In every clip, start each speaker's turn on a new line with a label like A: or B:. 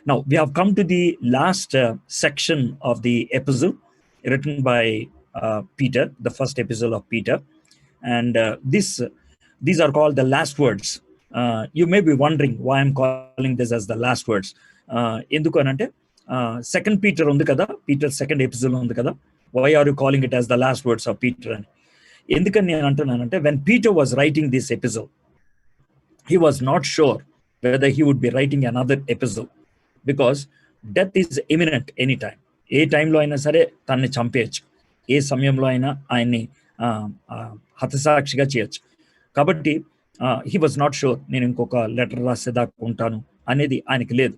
A: Now, we have come to the last section of the epistle written by Peter, the first epistle of Peter. And these are called the last words. You may be wondering why I'm calling this as the last words. Enduku anante second Peter undi kada, Peter's second epistle undi kada. Why are you calling it as the last words of Peter? Endukani nenu antunnanante, when Peter was writing this epistle, he was not sure whether he would be writing another epistle, because death is imminent anytime. ఏ టైంలో అయినా సరే తనని చంపేయచ్చు, ఏ సమయంలో అయినా ఆయన్ని హతసాక్షిగా చేయొచ్చు. కాబట్టి he was not sure, నేను ఇంకొక లెటర్ రాసేదాకా ఉంటాను అనేది ఆయనకి లేదు.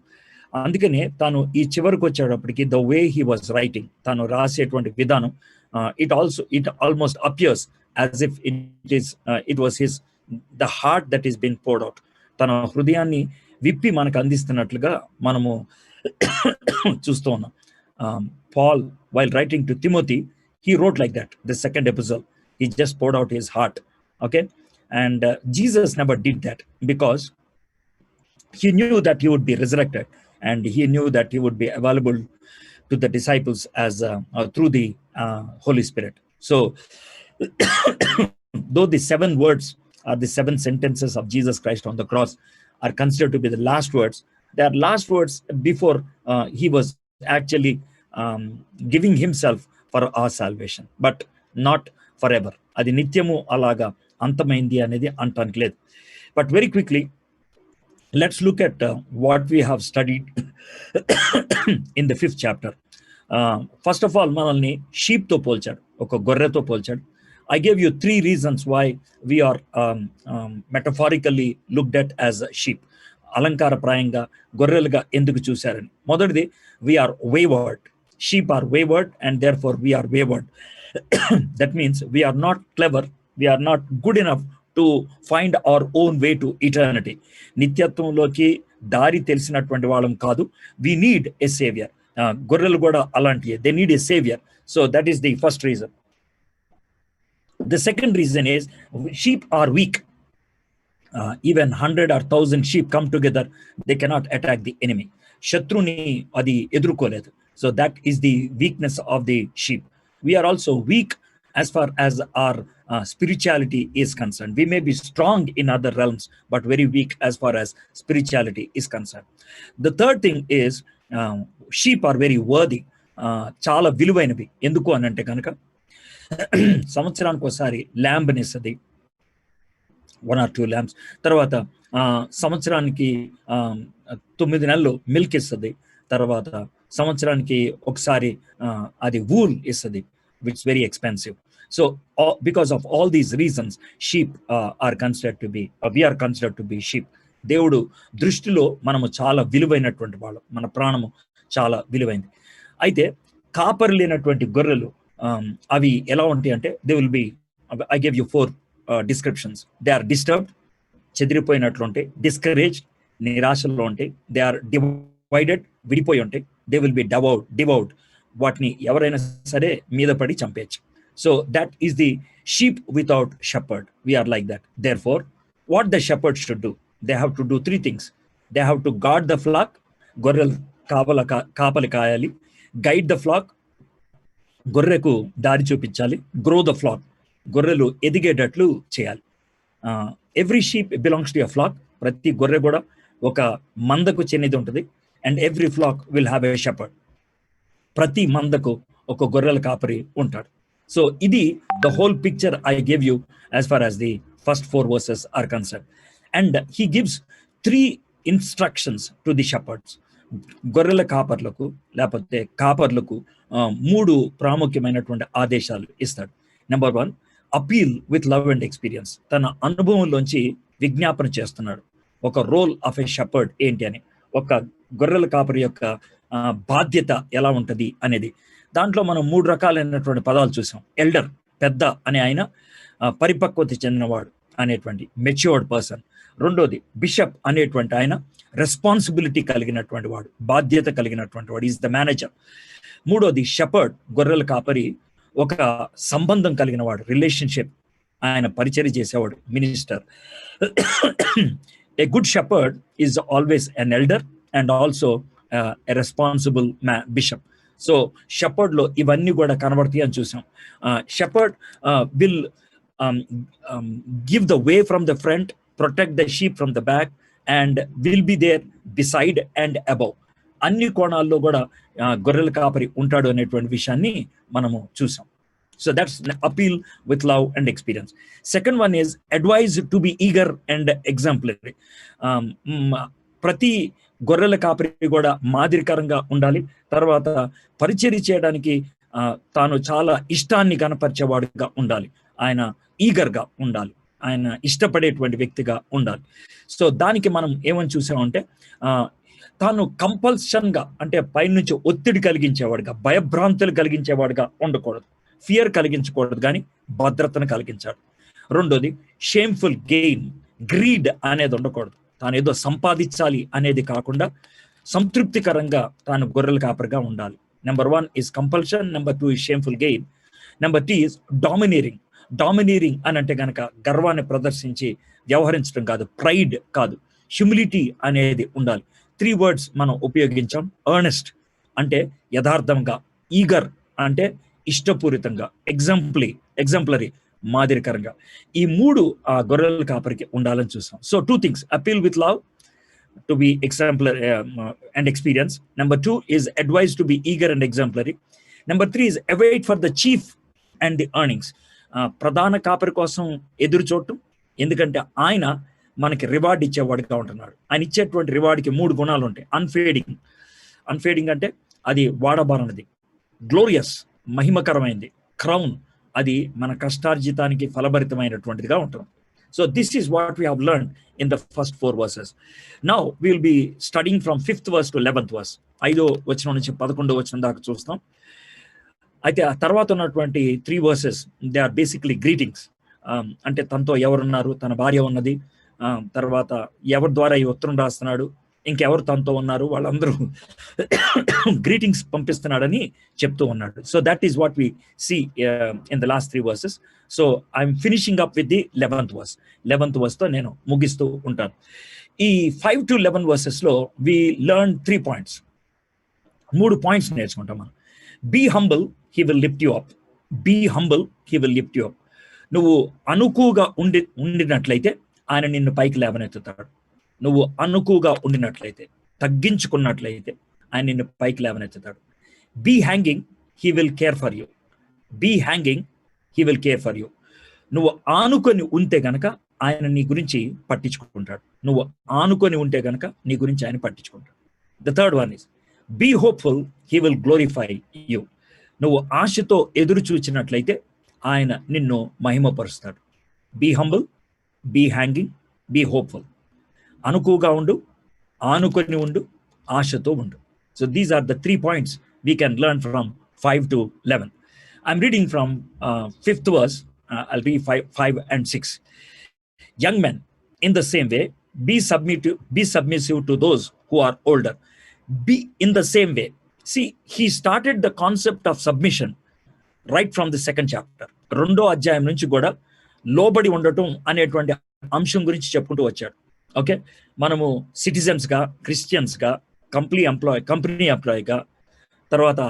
A: అందుకనే తాను ఈ చివరికి వచ్చేటప్పటికి the way he was writing, తాను రాసేటువంటి విధానం, it almost appears as if it was his the heart that is been poured out. తన హృదయాన్ని విప్పి మనకు అందిస్తున్నట్లుగా మనము చూస్తూ ఉన్నాం. Paul, while writing to Timothy, he wrote like that, the second epistle. He just poured out his heart. Okay? And Jesus never did that, because he knew that he would be resurrected, and he knew that he would be available to the disciples as through the Holy Spirit. So, though the 7 words are the 7 sentences of Jesus Christ on the cross are considered to be the last words, they are last words before he was actually giving himself for our salvation, but not forever. Adi nityamu alaga antamaindi anedi antaనికి లేదు. But very quickly, let's look at what we have studied in the 5th chapter. First of all, manalni sheep to polchadu, oka gorre to polchadu. I gave you 3 reasons why we are metaphorically looked at as sheep. అలంకారప్రాయంగా గొర్రెలుగా ఎందుకు చూశారని. మొదటిది, we are wayward. Sheep are wayward, and therefore we are wayward. That means we are not clever, we are not good enough to find our own way to eternity. నిత్యత్వంలోకి దారి తెలిసినటువంటి వాళ్ళం కాదు. We need a savior. గొర్రెలు కూడా అలాంటియే, they need a savior. So that is the first reason. The second reason is sheep are weak. Even 100 or 1000 sheep come together, they cannot attack the enemy. Shatruni adi edurukoledu. So that is the weakness of the sheep. We are also weak as far as our spirituality is concerned. We may be strong in other realms, but very weak as far as spirituality is concerned. The third thing is sheep are very worthy. Chala viluvainavi. Enduku anante kanaka సంవత్సరానికి ఒకసారి ల్యాంబ్ని ఇస్తుంది, 1 or 2 lambs. తర్వాత సంవత్సరానికి 9 నెలలు milk ఇస్తుంది. తర్వాత సంవత్సరానికి ఒకసారి అది వూల్ ఇస్తుంది, which very expensive. So because of all these reasons sheep are considered to be, we are considered to be sheep. దేవుడు దృష్టిలో మనము చాలా విలువైనటువంటి వాళ్ళం, మన ప్రాణము చాలా విలువైంది. అయితే కాపరి లేనటువంటి గొర్రెలు అవి ఎలా ఉంటాయి అంటే, they will be, I give you 4 descriptions. They are disturbed, చెదిరిపోయినట్లు ఉంటాయి, discouraged, నిరాశలో ఉంటాయి, they are divided, విడిపోయి ఉంటాయి, they will be devoured, వాటిని ఎవరైనా సరే మీద పడి చంపేయచ్చు. So that is the sheep without shepherd. We are like that. Therefore, what the shepherd should do? They have to do 3 things. They have to guard the flock, గొర్రెలు కాపలి కాయాలి, guide the flock, గొర్రెకు దారి చూపించాలి, grow the flock, గొర్రెలు ఎదిగేటట్లు చేయాలి. Every sheep belongs to a flock. ప్రతి గొర్రె కూడా ఒక మందకు చెందిది ఉంటుంది. And every flock will have a shepherd. ప్రతి మందకు ఒక గొర్రెల కాపరి ఉంటాడు. సో ఇది the whole picture I give you as far as the first 4 verses are concern. And he gives 3 instructions to the shepherds. గొర్రెల కాపర్లకు లేకపోతే కాపర్లకు 3 ప్రాముఖ్యమైనటువంటి ఆదేశాలు ఇస్తాడు. Number 1, appeal with love and experience. తన అనుభవంలోంచి విజ్ఞాపన చేస్తున్నాడు ఒక రోల్ ఆఫ్ ఎ షెపర్డ్ ఏంటి అని, ఒక గొర్రెల కాపరి యొక్క బాధ్యత ఎలా ఉంటుంది అనేది. దాంట్లో మనం 3 రకాలైనటువంటి పదాలు చూసాం. ఎల్డర్, పెద్ద అనే ఆయన, పరిపక్వత చెందినవాడు అనేటువంటి మెచ్యూర్డ్ పర్సన్. రెండోది బిషప్ అనేటువంటి ఆయన రెస్పాన్సిబిలిటీ కలిగినటువంటి వాడు, బాధ్యత కలిగినటువంటి వాడు, ఈజ్ ద మేనేజర్. మూడోది షెపర్డ్, గొర్రెల కాపరి, ఒక సంబంధం కలిగిన వాడు, రిలేషన్షిప్, ఆయన పరిచర్య చేసేవాడు, minister. A good shepherd is always an elder and also a responsible bishop. So shepherd లో ఇవన్నీ కూడా కనబడతాయి అని చూసాం. Shepherd will give the way from the front, protect the sheep from the back, and will be there beside and above. అన్ని కోణాల్లో కూడా గొర్రెల కాపరి ఉంటాడు అనేటువంటి విషయాన్ని మనము చూసాం. So that's appeal with love and experience. Second one is advise to be eager and exemplary. ప్రతి గొర్రెల కాపరి కూడా మాదిరికరంగా ఉండాలి. తర్వాత పరిచర్య చేయడానికి తాను చాలా ఇష్టాన్ని కనపరిచేవాడుగా ఉండాలి. ఆయన ఈగర్గా ఉండాలి, ఆయన ఇష్టపడేటువంటి వ్యక్తిగా ఉండాలి. సో దానికి మనం ఏమని చూసామంటే తాను కంపల్షన్గా, అంటే పైనుంచి ఒత్తిడి కలిగించేవాడుగా, భయభ్రాంతులు కలిగించేవాడుగా ఉండకూడదు, ఫియర్ కలిగించకూడదు, కానీ భద్రతను కలిగించాడు. రెండోది షేమ్ఫుల్ గెయిన్, గ్రీడ్ అనేది ఉండకూడదు. తాను ఏదో సంపాదించాలి అనేది కాకుండా సంతృప్తికరంగా తాను గొర్రెల కాపరిగా ఉండాలి. Number 1 is compulsion, number 2 is shameful gain, number 3 is domineering. డామినేరింగ్ అని అంటే కనుక గర్వాన్ని ప్రదర్శించి వ్యవహరించడం కాదు, ప్రైడ్ కాదు, హ్యూమిలిటీ అనేది ఉండాలి. 3 words మనం ఉపయోగించాం. ఎర్నెస్ట్ అంటే యథార్థంగా, ఈగర్ అంటే ఇష్టపూరితంగా, ఎగ్జాంపులరీ మాదిరికరంగా. ఈ 3 ఆ గొర్రెల కాపరికి ఉండాలని చూస్తాం. So 2 things, appeal with love to be exemplary and experience. Number 2 is advise to be eager and exemplary. Number 3 is await for the chief and the earnings. ప్రధాన కాపరి కోసం ఎదురు చూడటం, ఎందుకంటే ఆయన మనకి రివార్డ్ ఇచ్చేవాడిగా ఉంటున్నాడు. ఆయన ఇచ్చేటువంటి రివార్డ్కి 3 గుణాలు ఉంటాయి. అన్ఫేడింగ్ అంటే అది వాడబారనిది. గ్లోరియస్, మహిమకరమైనది. క్రౌన్, అది మన కష్టార్జితానికి ఫలభరితమైనటువంటిదిగా ఉంటుంది. So this is what we have learned in the first 4 verses. Now we will be studying from 5th verse to 11th verse. 5వ వచనం నుంచి 11వ వచనం దాకా చూస్తాం. అయితే ఆ తర్వాత ఉన్నటువంటి 3 verses they are basically greetings. అంటే తనతో ఎవరున్నారు, తన భార్య ఉన్నది, తర్వాత ఎవరి ద్వారా ఈ ఉత్తరం రాస్తున్నాడు, ఇంకెవరు తనతో ఉన్నారు, వాళ్ళందరూ గ్రీటింగ్స్ పంపిస్తున్నాడని చెప్తూ ఉన్నాడు. So that is what we see in the last 3 verses. So I'm finishing up with the 11th verse. 11th verse తో నేను ముగిస్తూ ఉంటాను. ఈ 5 to 11 verses లో వి లెర్న్ 3 points. 3 points నేర్చుకుంటాం మనం. Be humble, he will lift you up. Be humble, he will lift you up. నువ్వు అనుకువగా ఉండినట్లయితే ఆయన నిన్ను పైకి లేవనెత్తుతాడు. నువ్వు అనుకువగా ఉండినట్లయితే, తగ్గించుకున్నట్లయితే ఆయన నిన్ను పైకి లేవనెత్తుతాడు. Be hanging, he will care for you. Be hanging, he will care for you. నువ్వు ఆనుకొని ఉంటే గనక ఆయన నీ గురించి పట్టించుకుంటాడు. నువ్వు ఆనుకొని ఉంటే గనక నీ గురించి ఆయన పట్టించుకుంటాడు. The third one is be hopeful, he will glorify you. నువ్వు ఆశతో ఎదురు చూచినట్లయితే ఆయన నిన్ను మహిమపరుస్తాడు. Be humble, be hanging, be hopeful. అనుకువగా ఉండు, ఆనుకొని ఉండు, ఆశతో ఉండు. So these are the 3 points we can learn from 5 to 11. I'm reading from 5th verse. I'll read 5 and 6. Young men, in the same way, be submissive to those who are older. Be in the same way. See, he started the concept of submission right from the 2nd chapter. 2వ అధ్యాయం నుంచి కూడా లోబడి ఉండటం అనేటువంటి అంశం గురించి చెప్పుకుంటూ వచ్చాడు. ఓకే, మనము సిటిజన్స్గా, క్రిస్టియన్స్గా, కంపెనీ ఎంప్లాయీగా, తర్వాత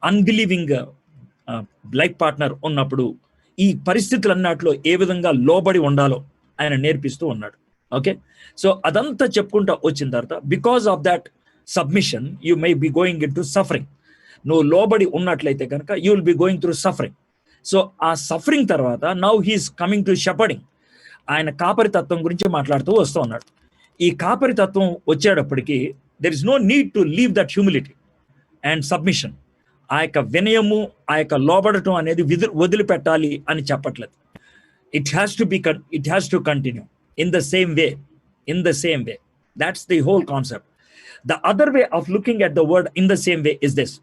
A: అన్బిలీవింగ్ లైఫ్ పార్ట్నర్ ఉన్నప్పుడు ఈ పరిస్థితులన్నట్లో ఏ విధంగా లోబడి ఉండాలో ఆయన నేర్పిస్తూ ఉన్నాడు. ఓకే, సో అదంతా చెప్పుకుంటూ వచ్చిన తర్వాత because of that submission you may be going into suffering. నువ్వు లోబడి ఉన్నట్లయితే కనుక you will be going through suffering. So ఆ సఫరింగ్ తర్వాత now he is coming to shepherding. ఆయన కాపరితత్వం గురించి మాట్లాడుతూ వస్తూ ఉన్నాడు. ఈ కాపరితత్వం వచ్చేటప్పటికి there is no need to leave that humility and submission. ఆ యొక్క వినయము, ఆ యొక్క లోబడటం అనేది వదిలిపెట్టాలి అని చెప్పట్లేదు. It has to continue in the same way. That's the whole concept. The other way of looking at the word in the same way is this.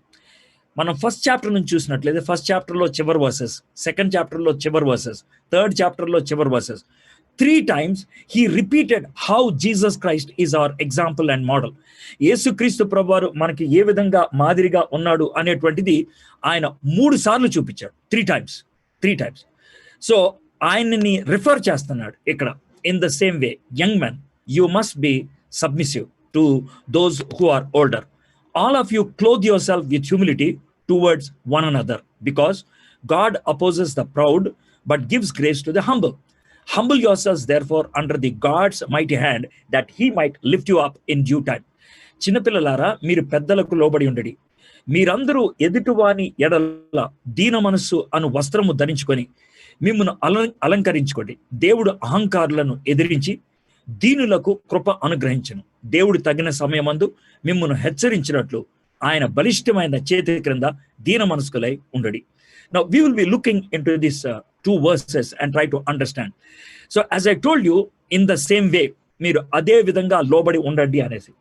A: మనం 1st chapter నుంచి చూసినట్లయితే 1st chapter లో చివరి వర్సెస్, 2nd chapter లో చివరి versus, 3rd chapter లో చివరి versus, 3 times he repeated how Jesus Christ is our example and model. యేసుక్రీస్తు ప్రభువారు మనకి ఏ విధంగా మాదిరిగా ఉన్నాడు అనేటువంటిది ఆయన 3 సార్లు చూపించాడు. 3 times. సో ఆయన్ని రిఫర్ చేస్తున్నాడు ఇక్కడ. In the same way young man, you must be submissive. to those who are older. All of you clothe yourself with humility towards one another, because God opposes the proud but gives grace to the humble. Humble yourselves therefore under the God's mighty hand, that he might lift you up in due time. చిన్నపిల్లలారా, మీరు పెద్దలకు లోబడి ఉండడి. మీరందరూ ఎదుటివాని ఎడల దీన మనస్సు అను వస్త్రము ధరించుకొని మిమ్మును అలంకరించుకోండి. దేవుడు అహంకారులను ఎదిరించి దీనులకు కృప అనుగ్రహించను. దేవుడు తగిన సమయమందు మిమ్మును హెచ్చరించినట్లు ఆయన బలిష్టమైన చేతి క్రింద దీన మనస్కులై ఉండడి. Now we will be looking into these two verses and try to understand. So as I told you, in the same way, మీరు అదే విధంగా లోబడి ఉండండి అనేసి.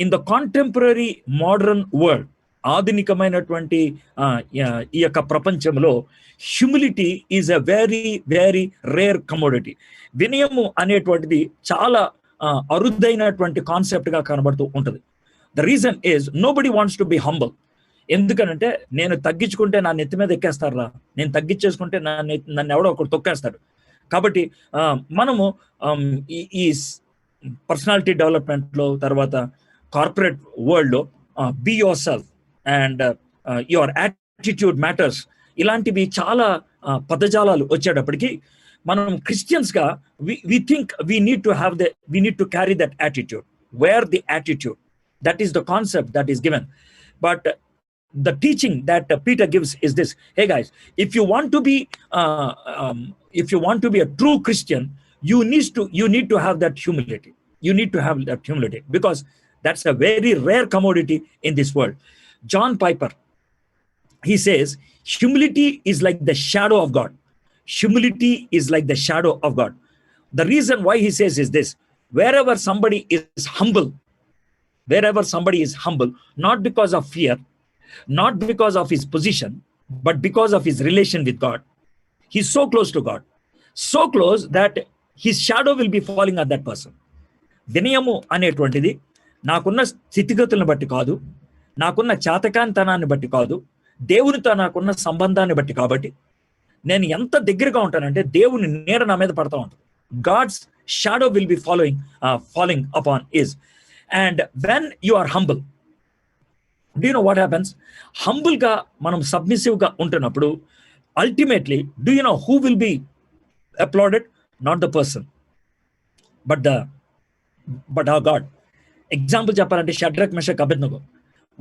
A: In the contemporary modern world, ఆధునికమైనటువంటి ఈ యొక్క ప్రపంచంలో humility is a very very rare commodity. వినయము అనేటువంటిది చాలా అరుదైనటువంటి కాన్సెప్ట్ గా కనబడుతూ ఉంటుంది. The reason is nobody wants to be humble. ఎందుకనంటే నేను తగ్గించుకుంటే నా నెత్తి మీద ఎక్కేస్తారా, నేను తగ్గించేసుకుంటే నన్ను ఎవడో ఒకడు తొక్కేస్తాడు. కాబట్టి మనము ఈ పర్సనాలిటీ డెవలప్మెంట్లో, తర్వాత కార్పొరేట్ వరల్డ్లో be yourself and your attitude matters, ఇలాంటివి చాలా పదజాలాలు వచ్చేటప్పటికి మనం క్రిస్టియన్స్ గా we think we need to carry that attitude. Wear the attitude. That is the concept that is given. But the teaching that Peter gives is this: hey guys, if you want to be a true Christian, you need to have that humility. You need to have that humility, because that's a very rare commodity in this world. John Piper, he says, humility is like the shadow of God. Humility is like the shadow of God. The reason why he says is this: wherever somebody is humble, not because of fear, not because of his position, but because of his relation with God, he's so close to God, so close that his shadow will be falling on that person. వినయము అనేటువంటిది నాకున్న స్థితిగతులను బట్టి కాదు, నాకున్న చాతకాంతనాన్ని బట్టి కాదు, దేవునితో నాకున్న సంబంధాన్ని బట్టి. కాబట్టి నేను ఎంత దగ్గరగా ఉంటానంటే దేవుని నీడ నా మీద పడతా ఉంటుంది. God's shadow will be following upon us. And when you are humble, do you know what happens? Humble గా మనం సబ్మిసివ్ గా ఉంటున్నప్పుడు ultimately do you know who will be applauded? Not the person, but our God. Example చెప్పాలంటే Shadrach, Meshach, Abednego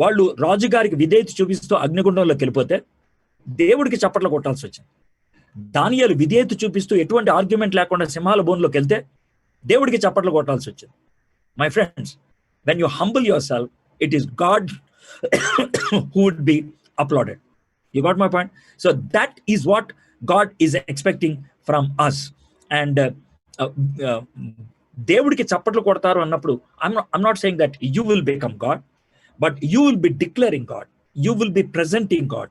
A: వాళ్ళు రాజుగారికి విధేయత చూపిస్తూ అగ్నిగుండంలోకి వెళ్ళిపోతే దేవుడికి చప్పట్లు కొట్టాల్సి వచ్చింది. దానియేలు విధేయత చూపిస్తూ ఎటువంటి ఆర్గ్యుమెంట్ లేకుండా సింహాల బోన్లోకి వెళ్తే దేవుడికి చప్పట్లు కొట్టాల్సి వచ్చింది. My friends, when you humble your self, it is God who would be applauded. You got my point? So that is what God is expecting from us. And దేవుడికి చప్పట్లు కొడతారు అన్నప్పుడు I'm not saying that you will become God, but you will be declaring God. You will be presenting God.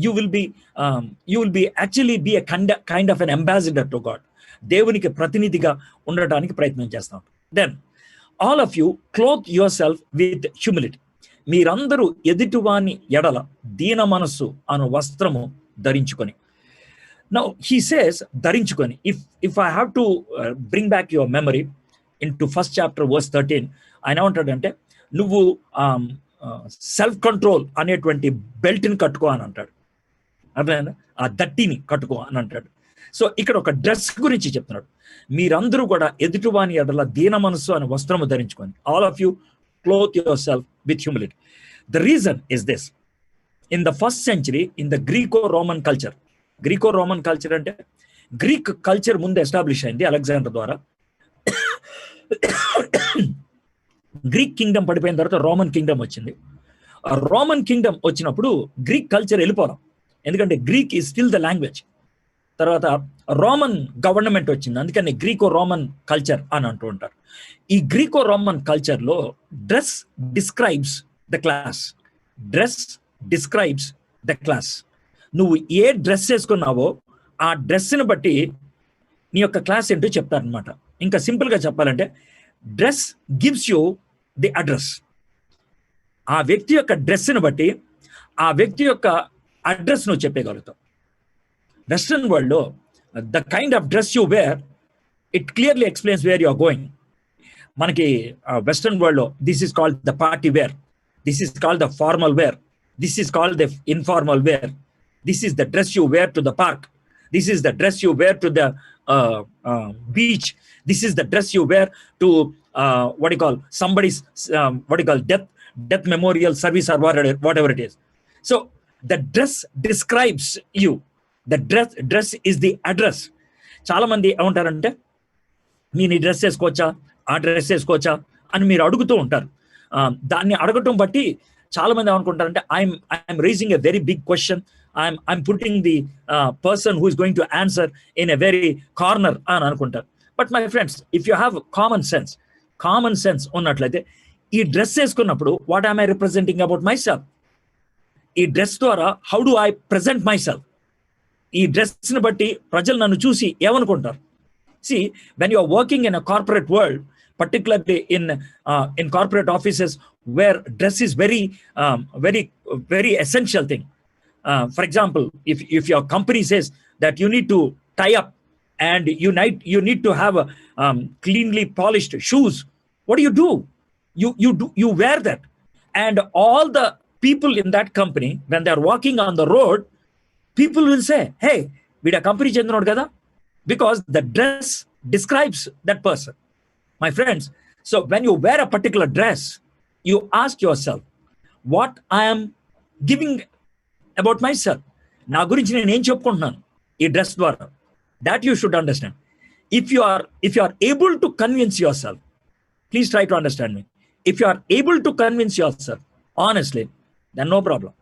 A: You will be actually be a kind of an ambassador to God. దేవునికి ప్రతినిధిగా ఉండడానికి ప్రయత్నం చేస్తాం. Then all of you clothe yourself with humility. మీరందరూ ఎదుటివాని ఎడల దీన మనస్సు అను వస్త్రము ధరించుకొని. Now he says ధరించుకొని. If I have to bring back your memory into first chapter verse 13, ఆయన ఏమంటాడంటే, నువ్వు సెల్ఫ్ కంట్రోల్ అనేటువంటి బెల్ట్ని కట్టుకో అని అంటాడు. అర్థమైందా? ఆ దట్టిని కట్టుకో అని అంటాడు. సో ఇక్కడ ఒక డ్రెస్ గురించి చెప్తున్నాడు. మీరందరూ కూడా ఎదుటివాని ఎడల దీన మనస్సు అనే వస్త్రము ధరించుకొని. All of you clothe yourself with humility. The reason is this: in the first century, in the Greco-Roman culture అంటే గ్రీక్ కల్చర్ ముందు ఎస్టాబ్లిష్ అయింది అలెగ్జాండర్ ద్వారా. గ్రీక్ కింగ్డమ్ పడిపోయిన తర్వాత రోమన్ కింగ్డమ్ వచ్చింది. ఆ రోమన్ కింగ్డమ్ వచ్చినప్పుడు గ్రీక్ కల్చర్ వెళ్ళిపోవడం, ఎందుకంటే Greek is still the language. తర్వాత రోమన్ గవర్నమెంట్ వచ్చింది, అందుకని గ్రీకో రోమన్ కల్చర్ అని అంటూ ఉంటారు. ఈ గ్రీకో రోమన్ కల్చర్లో డ్రెస్ డిస్క్రైబ్స్ ద క్లాస్. నువ్వు ఏ డ్రెస్ వేసుకున్నావో ఆ డ్రెస్ని బట్టి నీ యొక్క క్లాస్ ఏంటో చెప్తారనమాట. ఇంకా సింపుల్గా చెప్పాలంటే dress gives you the address. ఆ వ్యక్తి యొక్క డ్రెస్ని బట్టి ఆ వ్యక్తి యొక్క అడ్రస్ నువ్వు చెప్పగలుగుతావు. వెస్ట్రన్ వరల్డ్లో the kind of dress you wear, it clearly explains where you are going. మనకి వెస్టర్న్ వరల్డ్ లో this is called the party wear, this is called the formal wear, this is called the informal wear, this is the dress you wear to the park, this is the dress you wear to the beach, this is the dress you wear to what you call somebody's what you call death memorial service or whatever it is. So the dress describes you, the dress is the address. చాలా మంది ఏమంటారంటే నేను ఈ dress వేసుకోవచ్చా, ఆ dress వేసుకోవచ్చా అని మీరు అడుగుతూ ఉంటారు. దాన్ని అడగటం బట్టి చాలా మంది ఏమనుకుంటారంటే I'm raising a very big question, I'm putting the person who is going to answer in a very corner అని అనుకుంటారు. But my friends, if you have common sense ఉన్నట్లయితే ఈ డ్రెస్ వేసుకున్నప్పుడు what am I representing about myself? ఈ dress ద్వారా how do I present myself? ఈ డ్రెస్ని బట్టి ప్రజలు నన్ను చూసి ఏమనుకుంటారు? See, when you are working in a corporate world, particularly in corporate offices where dress is very essential thing. For example, if your company says that you need to tie up and you need to have cleanly polished shoes, what do? You wear that, and all the people in that company, when they are walking on the road, people will say, hey, vida company chendinodu kada, because the dress describes that person. My friends, so when you wear a particular dress, you ask yourself, what I am giving about myself, నా గురించి నేను ఏం చెప్పుకుంటున్నాను ఈ dress ద్వారా. That you should understand. If you are able to convince yourself, please try to understand me. If you are able to convince yourself honestly, then no problem.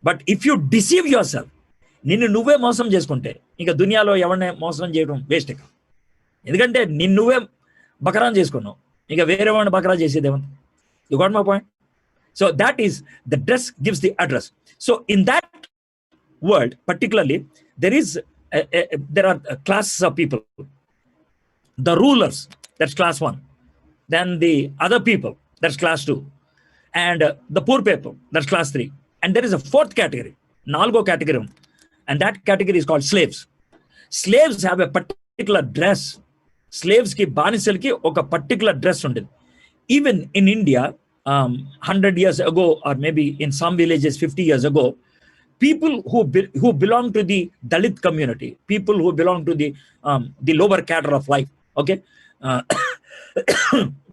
A: But if you deceive yourself, నిన్ను నువ్వే మోసం చేసుకుంటే ఇంకా దునియాలో ఎవరిని మోసం చేయడం waste. ఎందుకంటే నిన్ను నువ్వే బకరాన్ చేసుకున్నావు, ఇంకా వేరే వాడిని బకరా చేసేదేమన్నా. You got my point? So that is, the dress gives the address. So in that world particularly, there are classes of people. The rulers, that's class 1. Then the other people, that's class 2. And the poor people, that's class 3. And there is a 4th category, nalgo category, and that category is called slaves. Slaves have a particular dress. Slaves ki banisalki oka particular dress undedi. Even in India, 100 years ago, or maybe in some villages 50 years ago, people who belong to the Dalit community, people who belong to the lower cadre of life, okay,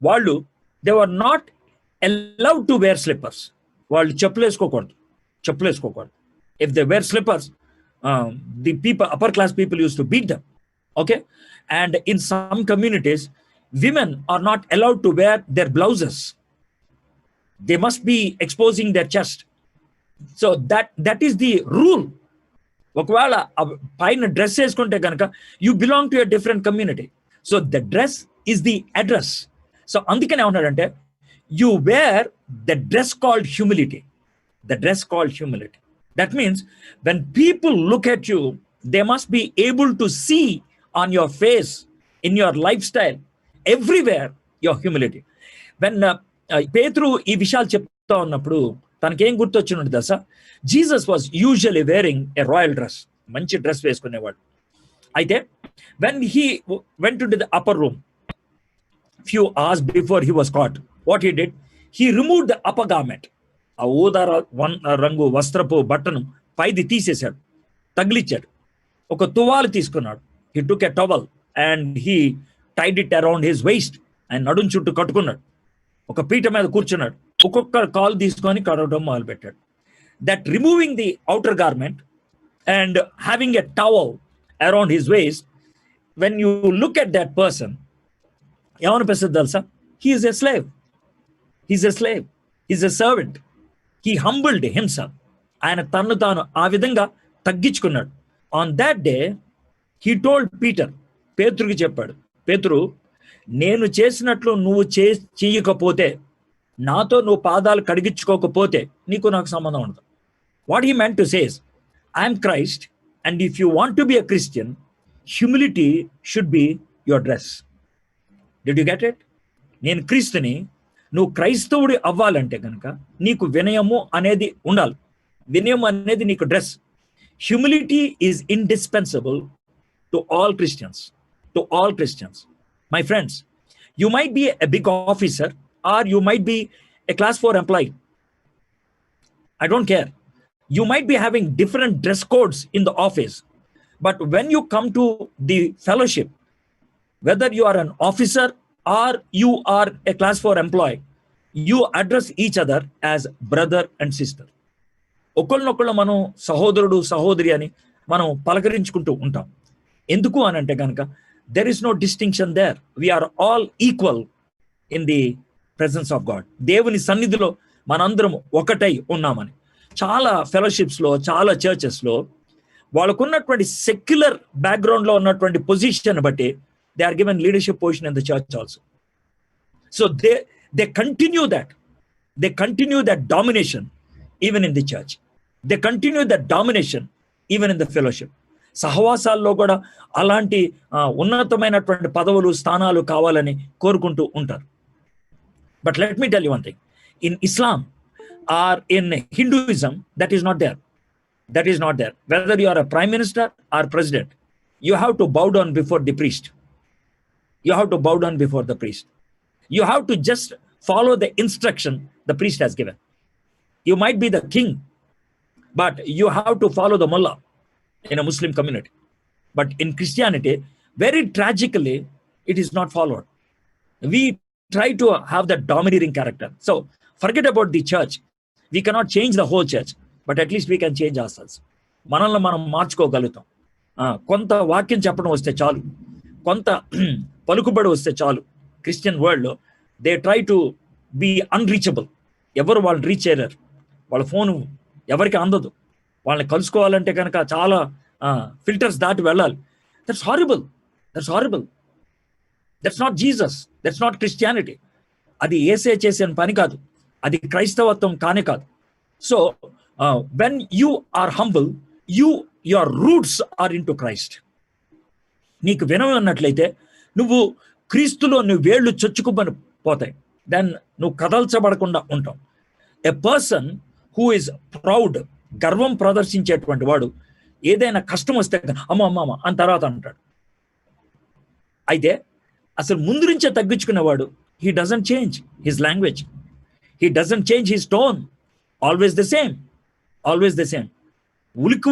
A: వాళ్ళు they were not allowed to wear slippers. వాళ్ళు చెప్పులు వేసుకోకూడదు. If they wear slippers, the people, upper class people used to beat them, okay. And in some communities, women are not allowed to wear their blouses. They must be exposing their chest. So that is the rule. ఒకవేళ పైన dress వేసుకుంటే కనుక you belong to a different community. So the dress is the address. So అందుకనే ఏమంటాడంటే you wear the dress called humility. The dress called humility. That means when people look at you, they must be able to see on your face, in your lifestyle, everywhere, your humility. When పేతురు ఈ విషయాలు చెప్తా ఉన్నప్పుడు తనకేం గుర్తొచ్చినట్టు దశ, Jesus was usually wearing a royal dress, మంచి dress వేసుకునేవాడు. అయితే when he went into the upper room few hours before he was caught, what he did, he removed the upper garment. ఆ ఊదార రంగు వస్త్రపు బట్టను పైది తీసేశాడు, తగిలిచ్చాడు. ఒక తువాలు తీసుకున్నాడు. he took a towel and he tied it around his waist, ఆయన నడుం చుట్టూ కట్టుకున్నాడు. ఒక పీట మీద కూర్చున్నాడు. ఒక్కొక్క కాలు తీసుకొని కడగడం మొదలుపెట్టాడు. That removing the outer garment and having a towel around his waist, when you look at that person, ఏమనిపిస్తుంది తెలుసా? He is a slave. He's a slave. He's a servant. He humbled himself. ఆయన తన్ను తాను ఆ విధంగా తగ్గించుకున్నాడు. On that day, he told Peter, పేతురుకి చెప్పాడు, పేతురు, నేను చేసినట్లు నువ్వు చేయకపోతే, నాతో నువ్వు పాదాలు కడిగించుకోకపోతే నీకు నాకు సంబంధం ఉండదు. What he meant to say is, I am Christ, and if you want to be a Christian, humility should be your dress. Did you get it? నేను క్రీస్తుని, నువ్వు క్రైస్తవుడి అవ్వాలంటే కనుక నీకు వినయము అనేది ఉండాలి. వినయం అనేది నీకు dress. Humility is indispensable to all Christians. To all Christians. My friends, You might be a big officer, or you might be a class 4 employee. I don't care. You might be having different dress codes in the office, but when you come to the fellowship, whether you are an officer or you are a class 4 employee, you address each other as brother and sister. ఒకళ్ళనొకళ్ళు మనం సహోదరుడు సహోదరి అని మనం పలకరించుకుంటూ ఉంటాం. ఎందుకు అని అంటే కనుక there is no distinction there. We're all equal in the presence of God. దేవుని సన్నిధిలో మనందరం ఒకటై ఉన్నామని. చాలా ఫెలోషిప్స్లో, చాలా చర్చెస్లో వాళ్ళకున్నటువంటి సెక్యులర్ బ్యాక్గ్రౌండ్లో ఉన్నటువంటి పొజిషన్ బట్టి they are given leadership position in the church also. So they continue that domination even in the church. They continue that domination even in the fellowship. సహవాసాల్లో కూడా అలాంటి ఉన్నతమైనటువంటి పదవులు, స్థానాలు కావాలని కోరుకుంటూ ఉంటారు. But let me tell you one thing. In Islam or in Hinduism, that is not there. That is not there. Whether you are a prime minister or president, you have to bow down before the priest. You have to bow down before the priest. You have to just follow the instruction the priest has given. You might be the king, but you have to follow the mullah in a Muslim community. But in Christianity, very tragically, it is not followed. We try to have that domineering character. So forget about the church. We cannot change the whole church, but at least we can change ourselves. మనల్ని మనం మార్చుకోగలుగుతాం. కొంత వాక్యం చెప్పడం వస్తే చాలు, కొంత పలుకుబడి వస్తే చాలు. క్రిస్టియన్ వరల్డ్లో they try to be unreachable. ఎవరు వాళ్ళు రీచ్ చేయలేరు. వాళ్ళ ఫోను ఎవరికి అందదు. వాళ్ళని కలుసుకోవాలంటే కనుక చాలా ఫిల్టర్స్ దాటి వెళ్ళాలి. That's horrible. That's not Jesus. That's not Christianity. అది ఏసే చేసిన పని కాదు. అది క్రైస్తవత్వం కానే కాదు. So when you are humble, your roots are into Christ. నీకు వినయం అన్నట్లయితే నువ్వు క్రీస్తులో నువ్వు వేళ్ళు చొచ్చుకుని పోతాయి. దెన్ నువ్వు కదల్చబడకుండా ఉంటావు. A person who is proud, గర్వం ప్రదర్శించేటువంటి వాడు ఏదైనా కష్టం వస్తే అమ్మ అని తర్వాత అంటాడు. అయితే అసలు ముందు నుంచే తగ్గించుకునేవాడు, he doesn't change his language. He doesn't change his tone. Always the same.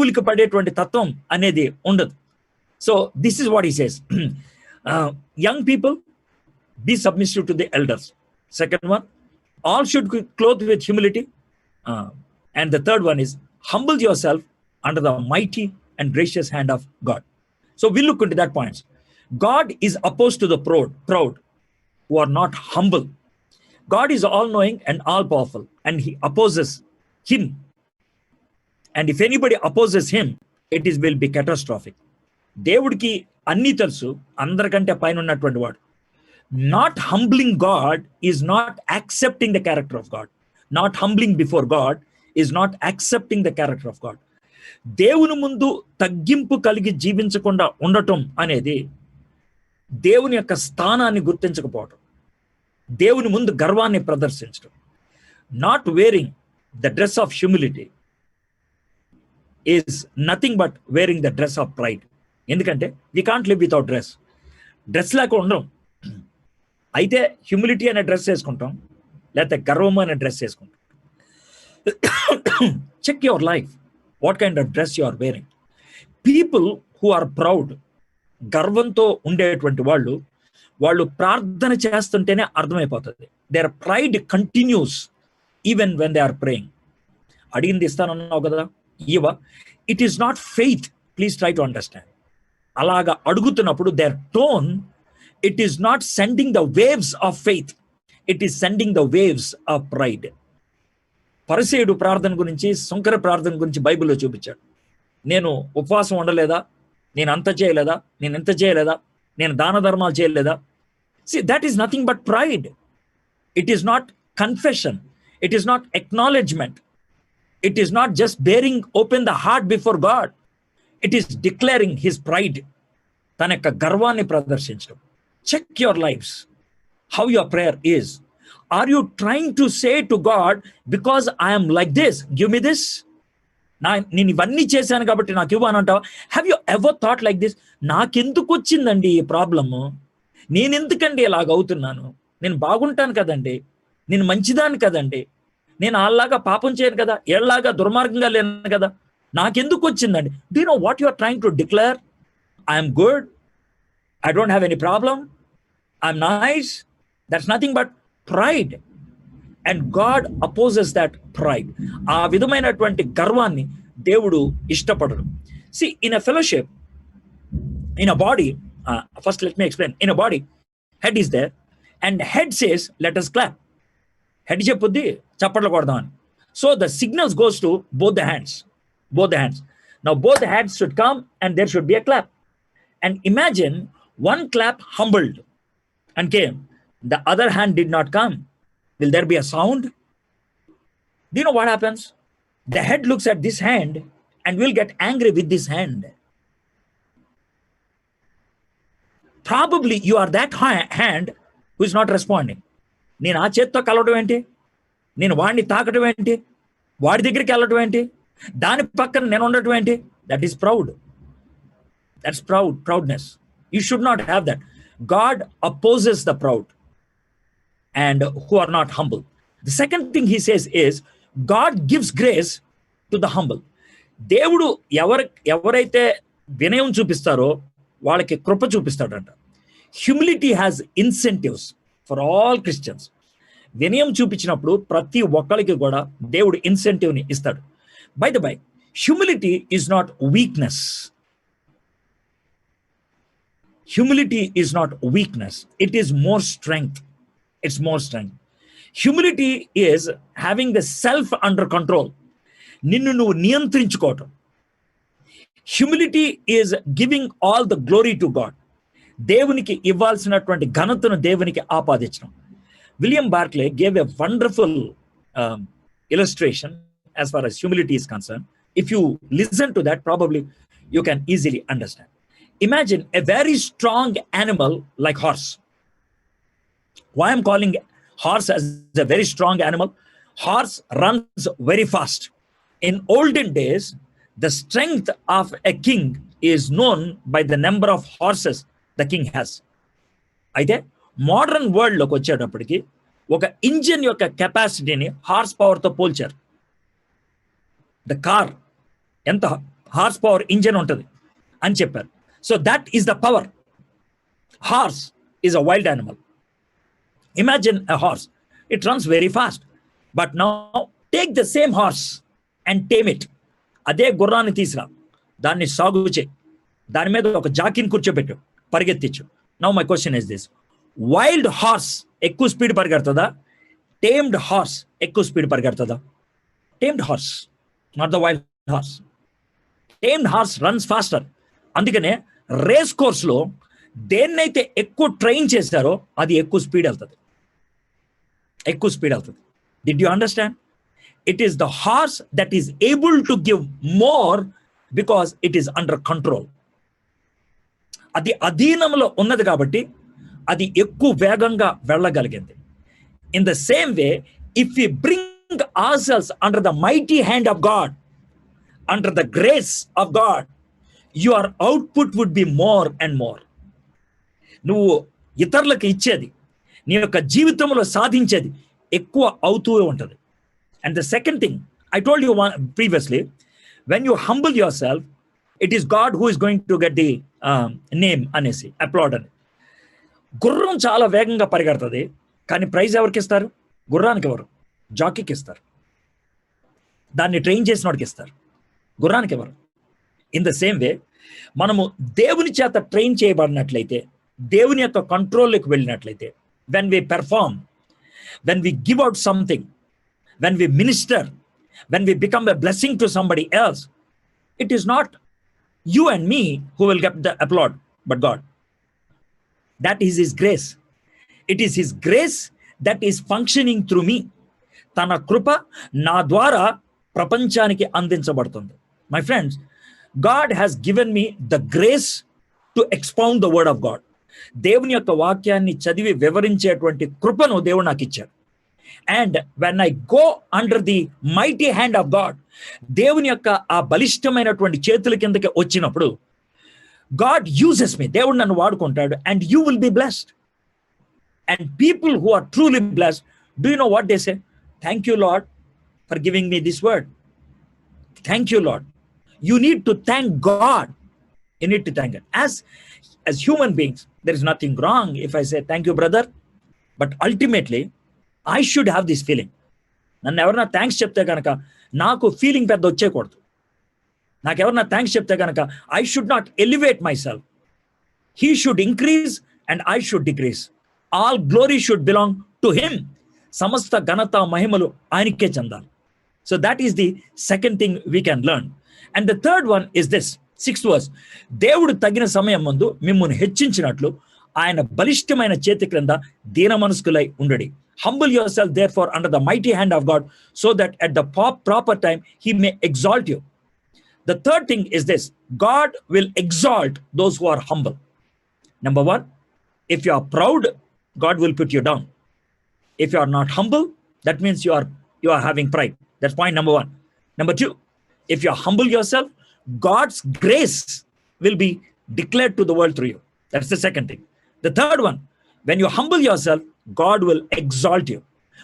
A: ఉలికి పడేటువంటి తత్వం అనేది ఉండదు. So this is what he says. Young people, be submissive to the elders. Second one, all should clothe with humility. And the third one is, humble yourself under the mighty and gracious hand of God. So we'll look into that points. God is opposed to the proud who are not humble. God is all-knowing and all-powerful, and he opposes him. And if anybody opposes him, it will be catastrophic. దేవుడికి అన్నీ తెలుసు, అందరికంటే పైన ఉన్నటువంటి వాడు. Not humbling God is not accepting the character of God. Not humbling before God is not accepting the character of God. దేవుని ముందు తగ్గింపు కలిగి జీవించకుండా ఉండటం అనేది దేవుని యొక్క స్థానాన్ని గుర్తించకపోవటం, దేవుని ముందు గర్వాన్ని ప్రదర్శించడం. Not wearing the dress of humility is nothing but wearing the dress of pride. ఎందుకంటే we can't live without dress. Dress లేక ఉండడం. అయితే హ్యూమిలిటీ అనే డ్రెస్ వేసుకుంటాం, లేకపోతే గర్వం అనే డ్రెస్ వేసుకుంటాం. Check your life, what kind of dress you are wearing. People who are proud, గర్వంతో ఉండేటువంటి వాళ్ళు ప్రార్థన చేస్తుంటేనే అర్థమైపోతుంది. Their pride continues even when they are praying. అడిగింది ఇస్తానన్నావు కదా, ఇవ. It is not faith. Please try to understand. అలాగా అడుగుతున్నప్పుడు their tone, it is not sending the waves of faith, it is sending the waves of pride. పరిసయ్యుడు ప్రార్థన గురించి, సుంకర ప్రార్థన గురించి బైబిల్లో చూపించాడు. నేను ఉపవాసం ఉండలేదా, నేను అంత చేయలేదా, నేను ఎంత చేయలేదా, నేను దాన ధర్మాలు చేయలేదా. See, that is nothing but pride. It is not confession. It is not acknowledgement. It is not just bearing open the heart before God. It is declaring his pride. తన యొక్క గర్వాన్ని ప్రదర్శించడం. Check your lives, how your prayer is. Are you trying to say to God, because I am like this, give me this? నేను ఇవన్నీ చేశాను కాబట్టి నాకు ఇవ్వనంటావా? Have you ever thought like this? నాకెందుకు వచ్చిందండి ఈ ప్రాబ్లము? నేను ఎందుకండి ఇలాగ అవుతున్నాను? నేను బాగుంటాను కదండి, నేను మంచిదాన్ని కదండి, నేను వాళ్ళలాగా పాపం చేయను కదా, ఏళ్ళలాగా దుర్మార్గంగా లేను కదా, నాకెందుకు వచ్చిందండి? Do you know what you are trying to declare? I'm good, I don't have any problem, I'm nice. That's nothing but pride. And God opposes that pride. ఆ విధమైనటువంటి గర్వాన్ని దేవుడు ఇష్టపడడు. See, in a fellowship, in a body, first let me explain. In a body, head is there, and head says, let us clap. Head చెప్పుద్ది చప్పట్లు కొడదాం అని. So the signals goes to both the hands. Now both the hands should come and there should be a clap. And imagine one clap humbled and came, the other hand did not come. Will there be a sound? Do you know what happens? The head looks at this hand and will get angry with this hand. Probably you are that hand who is not responding. నేను ఆ చేత్తో కలవడం ఏంటి, నేను వాడిని తాకటం ఏంటి, వాడి దగ్గరికి వెళ్ళటం ఏంటి, దాని పక్కన నేను ఉండటం ఏంటి? That is proud. That's proudness. You should not have that. God opposes the proud and who are not humble. The second thing he says is, God gives grace to the humble. దేవుడు ఎవరైతే వినయం చూపిస్తారో వాళ్ళకి కృప చూపిస్తాడంట. Humility has incentives for all Christians. వినయం చూపించినప్పుడు ప్రతి ఒక్కరికి కూడా దేవుడు ఇన్సెంటివ్ని ఇస్తాడు. By the by, humility is not weakness. Humility is not weakness, it is more strength. It's more strength. Humility is having the self under control. నిన్ను నువ్వు నియంత్రించుకోవటం. Humility is giving all the glory to God. దేవునికి ఇవ్వాల్సినటువంటి ఘనతను దేవునికి ఆపాదించడం. William Barclay gave a wonderful illustration as far as humility is concerned. If you listen to that, probably you can easily understand. Imagine a very strong animal like horse. Why I'm calling horse as a very strong animal? Horse runs very fast. In olden days, the strength of a king is known by the number of horses the king has. అయితే modern world లోకి వచ్చేటప్పటికి ఒక engine యొక్క కెపాసిటీని horse పవర్తో పోల్చారు. The car ఎంత horse power engine ఉంటుంది అని చెప్పారు. So that is the power. Horse is a wild animal. Imagine a horse. It runs very fast. But now take the same horse and tame it. అదే గుర్రాన్ని తీసురా, దాన్ని సాగు చేయి, దాని మీద ఒక జాకీని కూర్చోబెట్టు, పరిగెత్తించు. Now my question is this. Wild horse ఎక్కువ స్పీడ్ పరిగెడుతుందా? Tamed horse ఎక్కువ speed పరిగెడుతుందా? Tamed horse, not the wild horse. Tamed horse runs faster. అందుకనే రేస్ కోర్స్లో దేన్నైతే ఎక్కువ ట్రైన్ చేశారో అది ఎక్కువ స్పీడ్ వెళ్తుంది. Did you understand? It is the horse that is able to give more because it is under control. అది అధీనంలో ఉన్నది కాబట్టి అది ఎక్కువ వేగంగా వెళ్ళగలిగింది. In the same way, if we bring ourselves under the mighty hand of God, under the grace of God, your output would be more and more. నువ్వు ఇతరులకు ఇచ్చేది, నీ యొక్క జీవితంలో సాధించేది ఎక్కువ అవుతూ ఉంటుంది. And the second thing I told you previously, when you humble your self, it is God who is going to get the name అనేసి, అప్లాడ్ అని. గుర్రం చాలా వేగంగా పరిగెడుతుంది, కానీ ప్రైజ్ ఎవరికి ఇస్తారు? గుర్రానికి ఎవరు? జాకీకి ఇస్తారు. దాన్ని ట్రైన్ చేసిన వాడికి ఇస్తారు, గుర్రానికి ఎవరు? ఇన్ ద సేమ్ వే, మనము దేవుని చేత ట్రైన్ చేయబడినట్లయితే, దేవుని యొక్క కంట్రోల్లోకి వెళ్ళినట్లయితే, when we perform, when we give out something, when we minister, when we become a blessing to somebody else, it is not you and me who will get the applaud, but God. That is His grace. It is His grace that is functioning through me. తన కృప నా ద్వారా ప్రపంచానికి అందించబడుతుంది. My friends, God has given me the grace to expound the word of God. దేవుని యొక్క వాక్యాన్ని చదివి వివరించేటువంటి కృపను దేవుడు నాకు ఇచ్చాడు. And when I go under the mighty hand of God, దేవుని యొక్క ఆ బలిష్టమైనటువంటి చేతుల కిందకి వచ్చినప్పుడు, గాడ్ యూజెస్ మీ, దేవుడు నన్ను వాడుకుంటాడు, and you will be blessed. And people who are truly blessed, do you know what they say? Thank you, Lord, for giving me this word. Thank you, Lord. You need to thank God. You need to thank it. As human beings, there is nothing wrong if I say, thank you, brother. But ultimately, I should have this feeling. నన్ను ఎవరన్నా thanks చెప్తే కనుక నాకు feeling పెద్ద వచ్చేకూడదు. నాకు ఎవరన్నా thanks చెప్తే కనుక I should not elevate myself. He should increase and I should decrease. All glory should belong to him. సమస్త ఘనత మహిమలు ఆయనకే చెందాలి. So that is the second thing we can learn. And the third one is this, 6th verse. దేవుడు తగిన సమయం ముందు మిమ్మును హెచ్చించినట్లు ఆయన బలిష్టమైన చేతి క్రింద దీన మనస్కులై ఉండడి. Humble yourself therefore under the mighty hand of God, so that at the proper time he may exalt you. The third thing is this, God will exalt those who are humble. Number one, if you are proud, God will put you down. If you are not humble, that means you are having pride. That's point number one. Number two, if you humble yourself, God's grace will be declared to the world through you. That's the second thing. The third one, when you humble yourself, God will exalt you.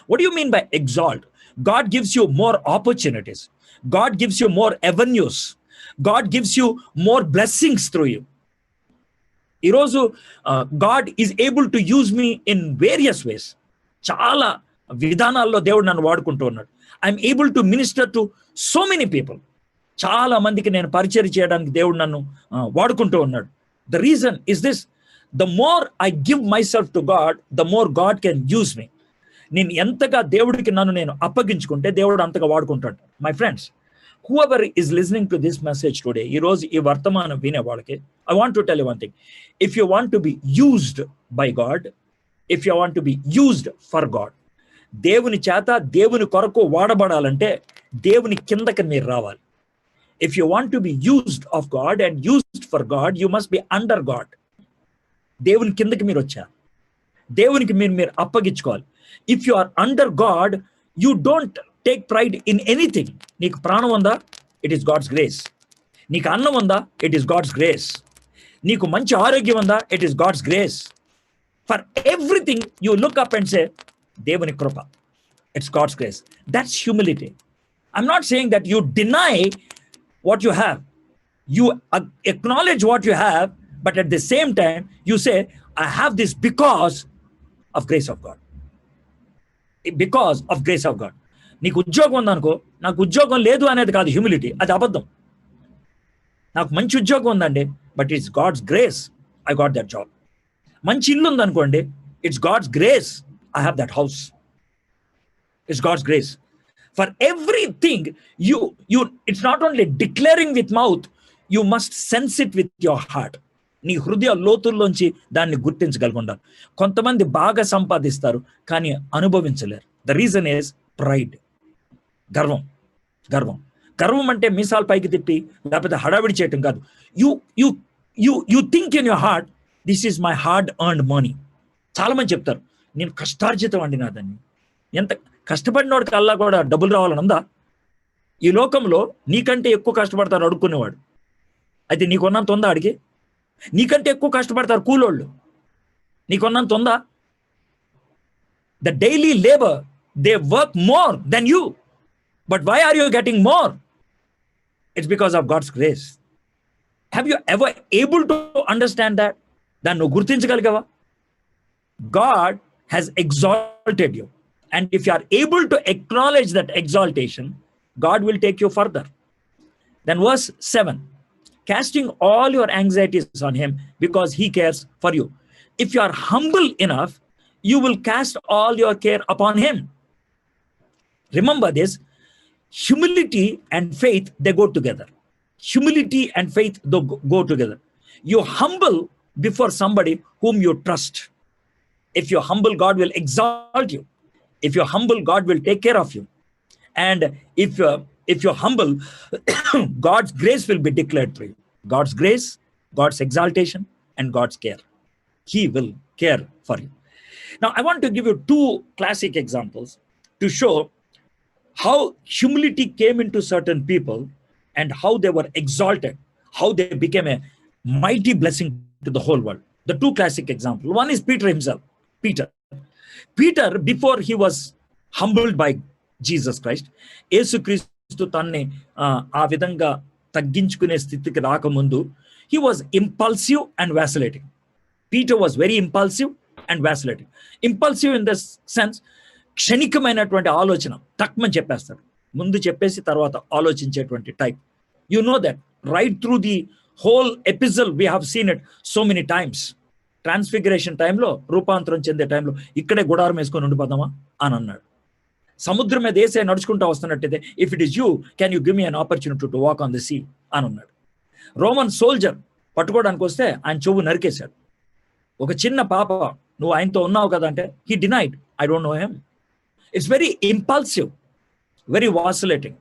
A: What do you mean by exalt? God gives you more opportunities. God gives you more avenues. God gives you more blessings through you. ఈరోజు God is able to use me in various ways. చాలా విధానాల్లో దేవుడు నన్ను వాడుకుంటూ ఉన్నాడు. I'm able to minister to so many people. చాలా మందికి నేను పరిచయం చేయడానికి దేవుడు నన్ను వాడుకుంటూ ఉన్నాడు. The reason is this, the more I give myself to God, the more God can use me. నేను ఎంతగా దేవుడికి నన్ను నేను అప్పగించుకుంటే దేవుడు అంతగా వాడుకుంటాడు. My friends, whoever is listening to this message today, ఈ రోజు ఈ వర్తమానం వినే వాళ్ళకి, I want to tell you one thing. If you want to be used by God, if you want to be used for God, దేవుని చేత దేవుని కొరకు వాడబడాలంటే దేవుని కిందకి మీరు రావాలి. If you want to be used of God and used for God, you must be under God. దేవుని కిందకి మీరు వచ్చారు. దేవునికి మీరు అప్పగించుకోవాలి. If you are under God, you don't take pride in anything. నీకు ప్రాణం ఉందా? It is God's grace. నీకు అన్నం ఉందా? It is God's grace. నీకు మంచి ఆరోగ్యం ఉందా? It is God's grace. For everything you look up and say, దేవుని కృప. It's God's grace. That's humility. I'm not saying that you deny what you have. You acknowledge what you have, but at the same time, you say, I have this because of grace of God. Because of grace of God. నీకు ఉద్యోగం ఉందనుకో, నాకు ఉద్యోగం లేదు అనేది కాదు humility, అది అబద్ధం. నాకు మంచి ఉద్యోగం ఉందండి, but it's God's grace I got that job. మంచి ఇల్లు ఉందనుకోండి, it's God's grace I have that house. It's God's grace. For everything, it's not only declaring with mouth, you must sense it with your heart. నీ హృదయ లోతుల్లోంచి దాన్ని గుర్తించగలిగి ఉండాలి. కొంతమంది బాగా సంపాదిస్తారు కానీ అనుభవించలేరు. The reason is pride. గర్వం. గర్వం అంటే మీసాలు పైకి తిప్పి లేకపోతే హడావిడి చేయటం కాదు. You think in your heart, this is my hard earned money. చాలా మంది చెప్తారు, నేను కష్టార్జితం అండి నాదని. ఎంత కష్టపడినోడికి అల్లా కూడా డబ్బులు రావాలని ఉందా? ఈ లోకంలో నీకంటే ఎక్కువ కష్టపడతారు అడుక్కునేవాడు. అయితే నీకున్నంత ఉందా? అడిగి నీకంటే ఎక్కువ కష్టపడతారు కూలోళ్ళు. నీకున్నంత ఉందా? The daily labour, they work more than you. But why are you getting more? It's because of God's grace. Have you ever able to understand that? దాన్ని నువ్వు గుర్తించగలిగావా? God has exalted you. And if you are able to acknowledge that exaltation, God will take you further. Then verse 7, casting all your anxieties on him because he cares for you. If you are humble enough, you will cast all your care upon him. Remember this, humility and faith, they go together. Humility and faith go together. You humble before somebody whom you trust. If you're humble, God will exalt you. If you're humble, God will take care of you. And if you're humble, God's grace will be declared through you. God's grace, God's exaltation, and God's care. He will care for you. Now, I want to give you two classic examples to show how humility came into certain people and how they were exalted, how they became a mighty blessing to the whole world. The two classic examples. One is Peter himself. Peter. Peter, before he was humbled by Jesus Christ, యేసుక్రీస్తు తన్నే ఆ విధంగా తగ్గించుకునే స్థితికి రాకముందు, he was impulsive and vacillating. Peter was very impulsive and vacillating. Impulsive in the sense, క్షణికమైనటువంటి ఆలోచన తక్కువని చెప్పేస్తాడు, ముందు చెప్పేసి తర్వాత ఆలోచించేటువంటి type. You know that right through the whole epistle we have seen it so many times. Transfiguration టైంలో, రూపాంతరం చెందే టైంలో, ఇక్కడే గుడారం వేసుకొని ఉండిపోదామా అని అన్నాడు. సముద్రం మీద వేసే నడుచుకుంటూ వస్తున్నట్టయితే, if it is you, can you give me an opportunity to walk on the sea అని అన్నాడు. రోమన్ సోల్జర్ పట్టుకోవడానికి వస్తే ఆయన చెవు నరికేశాడు. ఒక చిన్న పాప, నువ్వు ఆయనతో ఉన్నావు కదా అంటే, he denied, I don't know him. It's very impulsive, very vacillating.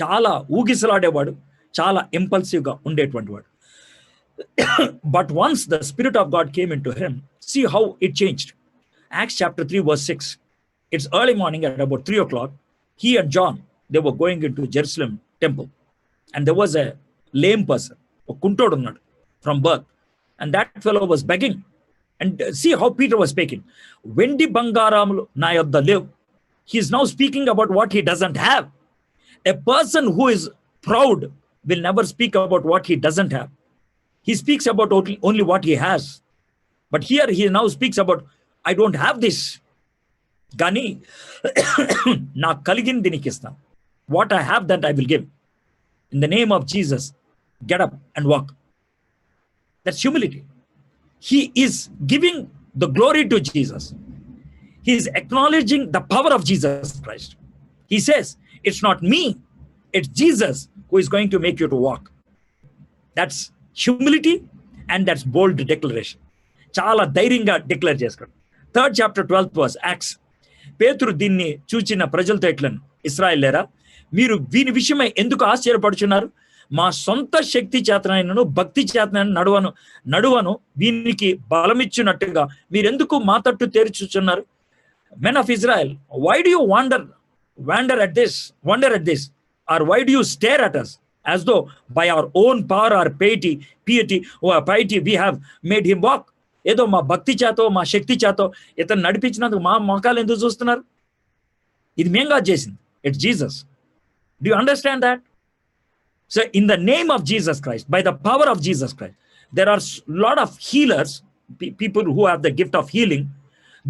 A: చాలా ఊగిసలాడేవాడు, చాలా ఇంపల్సివ్గా ఉండేటువంటి వాడు. But once the Spirit of God came into him, see how it changed. Acts chapter 3 verse 6. It's early morning at about 3 o'clock. He and John, they were going into Jerusalem temple. And there was a lame person, kuntodu unnadu, from birth. And that fellow was begging. And see how Peter was speaking. Vendi bangaramulu na yodda lev. He is now speaking about what he doesn't have. A person who is proud will never speak about what he doesn't have. He speaks about only what he has. But here he now speaks about, I don't have this. Gani, na kaligindi నీకు ఇస్తాను. What I have, that I will give. In the name of Jesus, get up and walk. That's humility. He is giving the glory to Jesus. He is acknowledging the power of Jesus Christ. He says, it's not me, it's Jesus who is going to make you to walk. That's humility, and that's bold declaration. చాలా ధైర్యంగా declare చేస్తాడు. 3rd chapter 12th verse, Acts. పేతురు దీన్ని చూచిన ప్రజలతో ఎట్లను, ఇశ్రాయేలీయులారా, మీరు వీని విషయమై ఎందుకు ఆశ్చర్యపడుచున్నారు? మా సొంత శక్తి చేతనైనను భక్తి చేతనైన నడువను వీనికి బలమిచ్చున్నట్టుగా మీరెందుకు మా తట్టు తెరుచుచున్నారు? Men of Israel, why do you wonder at this, or why do you stare at us as though by our own power or piety we have made him walk? ఏదో మా భక్తి చేతో, మా శక్తి చేతో ఇతను నడిపించినందుకు మా మొఖాలు ఎందుకు చూస్తున్నారు? ఇది మేం కాదు చేసింది, it's Jesus. Do you understand that? So in the name of Jesus Christ, by the power of Jesus Christ, there are a lot of healers, people who have the gift of healing.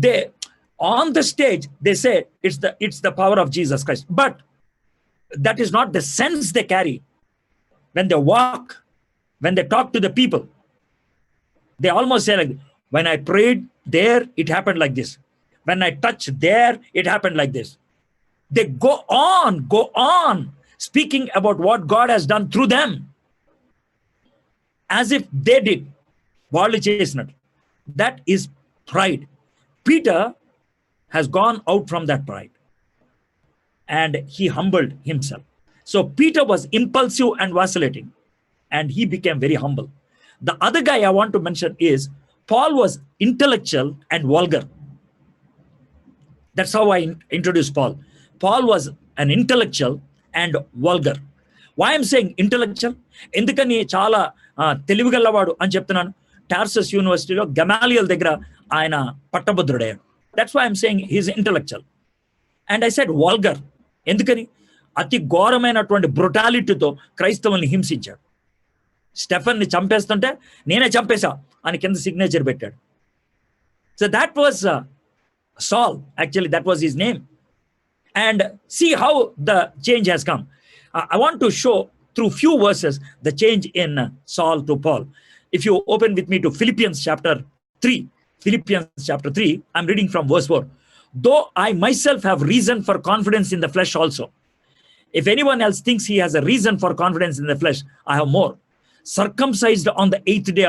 A: They on the stage, they say it's the power of Jesus Christ, but that is not the sense they carry. When they walk, when they talk to the people, they almost say like, when I prayed there, it happened like this. When I touched there, it happened like this. They go on speaking about what God has done through them, as if they did. వాళ్ళు చేసినట్టు. That is pride. Peter has gone out from that pride, and he humbled himself. So Peter was impulsive and vacillating, and he became very humble. The other guy I want to mention is Paul was intellectual and vulgar. That's how I introduced Paul. Paul was an intellectual and vulgar. Why I'm saying intellectual? ఎందుకని చాలా తెలివిగలవాడు అని చెప్తున్నాను. Tarsus యూనివర్సిటీలో గమాలియల్ దగ్గర ఆయన పట్టభద్రుడయ్యాడు. That's why I'm saying he's intellectual. And I said vulgar. ఎందుకని? అతి ఘోరమైనటువంటి బ్రుటాలిటీతో క్రైస్తవుల్ని హింసించాడు. స్టెఫన్ని చంపేస్తుంటే నేనే చంపేశా అని కింద సిగ్నేచర్ పెట్టాడు. So that was Saul. Actually, that was his name. And see how the change has come. I want to show through few verses the change in Saul to Paul. If you open with me to Philippians chapter 3, I'm reading from verse 4. Though I myself have reason for confidence in the flesh also. If anyone else thinks he has a reason for confidence in the flesh, I have more. Circumcised on the 8th day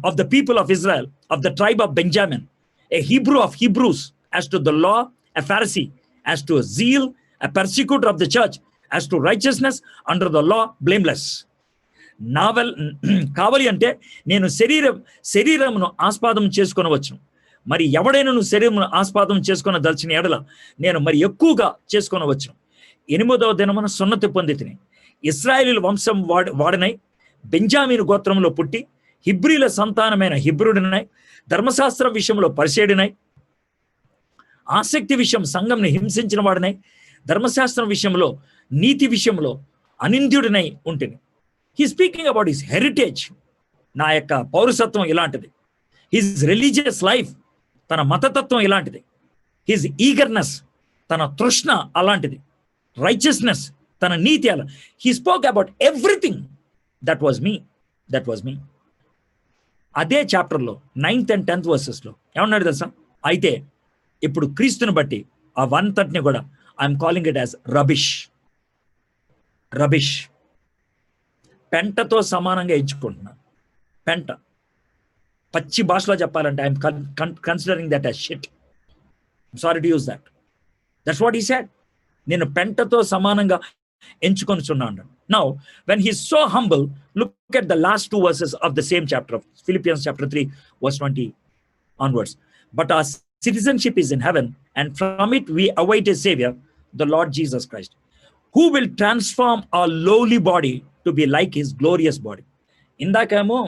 A: of the people of Israel, of the tribe of Benjamin, a Hebrew of Hebrews, as to the law, a Pharisee, as to zeal, a persecutor of the church, as to righteousness, under the law, blameless. కావాలి అంటే నేను శరీరమును ఆస్పాదం చేసుకొనవచ్చు. మరి ఎవడైనా శరీరమును ఆస్పాదం చేసుకొన దలిచిన ఎడల నేను మరి ఎక్కువగా చేసుకొనవచ్చు. 8వ దినమున సున్నతి పొందితిని. ఇశ్రాయేలు వంశం వాడనై బెంజామీను గోత్రంలో పుట్టి హిబ్రీల సంతానమైన హిబ్రుడినై ధర్మశాస్త్ర విషయంలో పరిసేడినై ఆసక్తి విషయం సంఘంని హింసించిన వాడినై, ధర్మశాస్త్రం విషయంలో, నీతి విషయంలో అనింద్యుడినై ఉంటుంది. He speaking about his heritage. నా యొక్క పౌరసత్వం ఇలాంటిది. హిజ్ రిలీజియస్ లైఫ్, తన మతతత్వం ఇలాంటిది. హిజ్ ఈగర్నెస్, తన తృష్ణ అలాంటిది. రైచియస్నెస్, తన నీతి అలా. He spoke about everything. That was me. అదే చాప్టర్లో 9th and 10th వర్సెస్లో ఏమన్నాడు తెలుసా? అయితే ఇప్పుడు క్రీస్తుని బట్టి ఆ 130ని కూడా I'm calling it as rubbish. పెంటతో సమానంగా ఎంచుకుంటున్నాను. పెంట, పచ్చి భాషలో చెప్పాలంటే I'm considering that as shit. Sorry to use that. That's what he said. నేను పెంటతో సమానంగా ఎంచుకొనిచున్నాను. Now, when he is so humble, look at the last 2 verses of the same chapter of Philippians chapter 3, verse 20 onwards. But our citizenship is in heaven, and from it we await a savior, the Lord Jesus Christ, who will transform our lowly body to be like his glorious body. ఇందాకేమో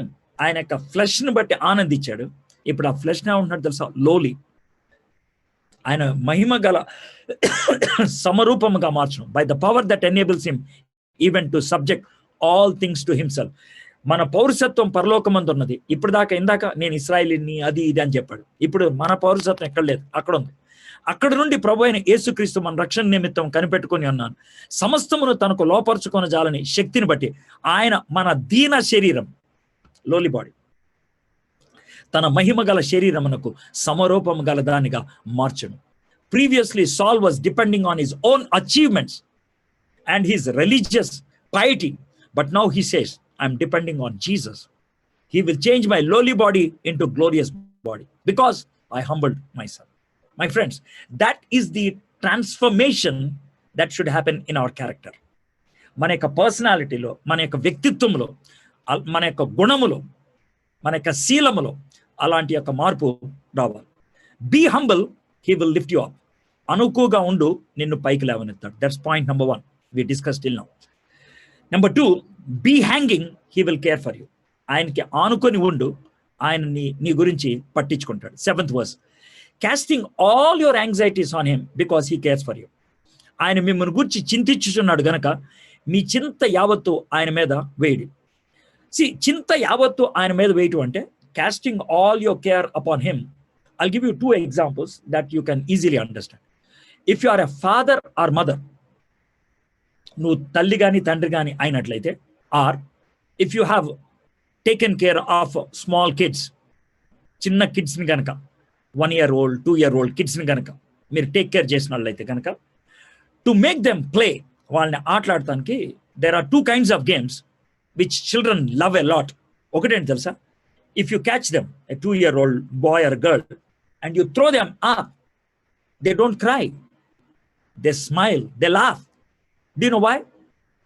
A: ఆయన యొక్క flesh ని బట్టి ఆనందించాడు. ఇప్పుడు ఆ flesh నే ఉంటున్నాడు తెలుసా? Lowly. ఆయన మహిమ గల సమరూపముగా మార్చడం, by the power that enables him even to subject all things to himself. మన పౌరసత్వం పరలోకమందు ఉన్నది. ఇప్పుడు ఇందాక నేను ఇశ్రాయేలీని అది ఇది అని చెప్పాడు. ఇప్పుడు మన పౌరసత్వం ఎక్కడ లేదు, అక్కడ ఉంది. అక్కడ నుండి ప్రభు అయిన యేసుక్రీస్తు మన రక్షణ నిమిత్తం కనిపెట్టుకుని ఉన్నాను. సమస్తమును తనకు లోపరుచుకొని జాలని శక్తిని బట్టి ఆయన మన దీన శరీరం, లోలీ బాడీ, తన మహిమ గల శరీరమునకు సమరూపము గల దానిగా మార్చును. Previously, Saul was depending on his own achievements and his religious piety. But now he says, I'm depending on Jesus. He will change my lowly body into glorious body because I humbled myself. My friends, that is the transformation that should happen in our character. మన యొక్క పర్సనాలిటీలో, మన యొక్క వ్యక్తిత్వంలో, మన యొక్క గుణములో, మన యొక్క శీలములో అలాంటి యొక్క మార్పు రావాలి. Be humble, he will lift you up. అనుకుగా ఉండు, నిన్ను పైకి లేవనెత్తాడు. That's point number 1 we discuss till now. Number 2, be hanging, he will care for you. ఆయనకి ఆనుకొని ఉండు, ఆయన నీ గురించి పట్టించుకుంటాడు. 7th verse, casting all your anxieties on him because he cares for you. ఆయన మిమ్మల్ని గురించి చింతించుచున్నాడు గనక మీ చింత యావత్తు ఆయన మీద వేయడు. చింత యావత్తు ఆయన మీద వేయటం అంటే casting all your care upon him. I'll give you 2 examples that you can easily understand. If you are a father or mother, నువ్వు తల్లి గాని తండ్రి గాని అయినట్లయితే, or if you have taken care of small kids, చిన్న కిడ్స్ని కనుక, 1 year old 2 year old కిడ్స్ని కనుక మీరు టేక్ కేర్ చేసిన వాళ్ళైతే కనుక, టు మేక్ దెమ్ ప్లే, వాళ్ళని ఆటలాడటానికి there are 2 kinds of games which children love a lot. ఒకటేంటి తెలుసా? If you catch them, a 2 year old boy or girl, and you throw them up, they don't cry, they smile, they laugh. Do you know why?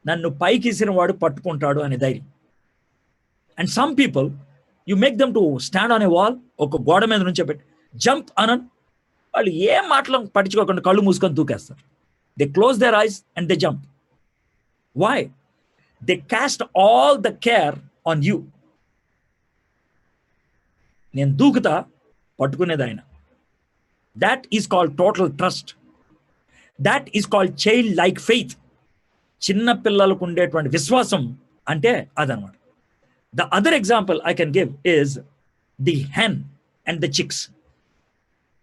A: నన్ను పైకి ఇసిన వాడు పట్టుకుంటాడు అనే ధైర్యం. And some people, you make them to stand on a wall, ఒక గోడ మీద నుంచి పెట్టి జంప్ అనన్, వాళ్ళు ఏం మాటలు పట్టించుకోకుండా కళ్ళు మూసుకొని దూకేస్తారు. They close their eyes and they jump. Why? They cast all the care on you. నేను దూకుతా, పట్టుకునేది ఆయన. That is called total trust. That is called child like faith. చిన్న పిల్లలకు ఉండేటువంటి విశ్వాసం అంటే అదనమాట. The other example I can give is the hen and the chicks.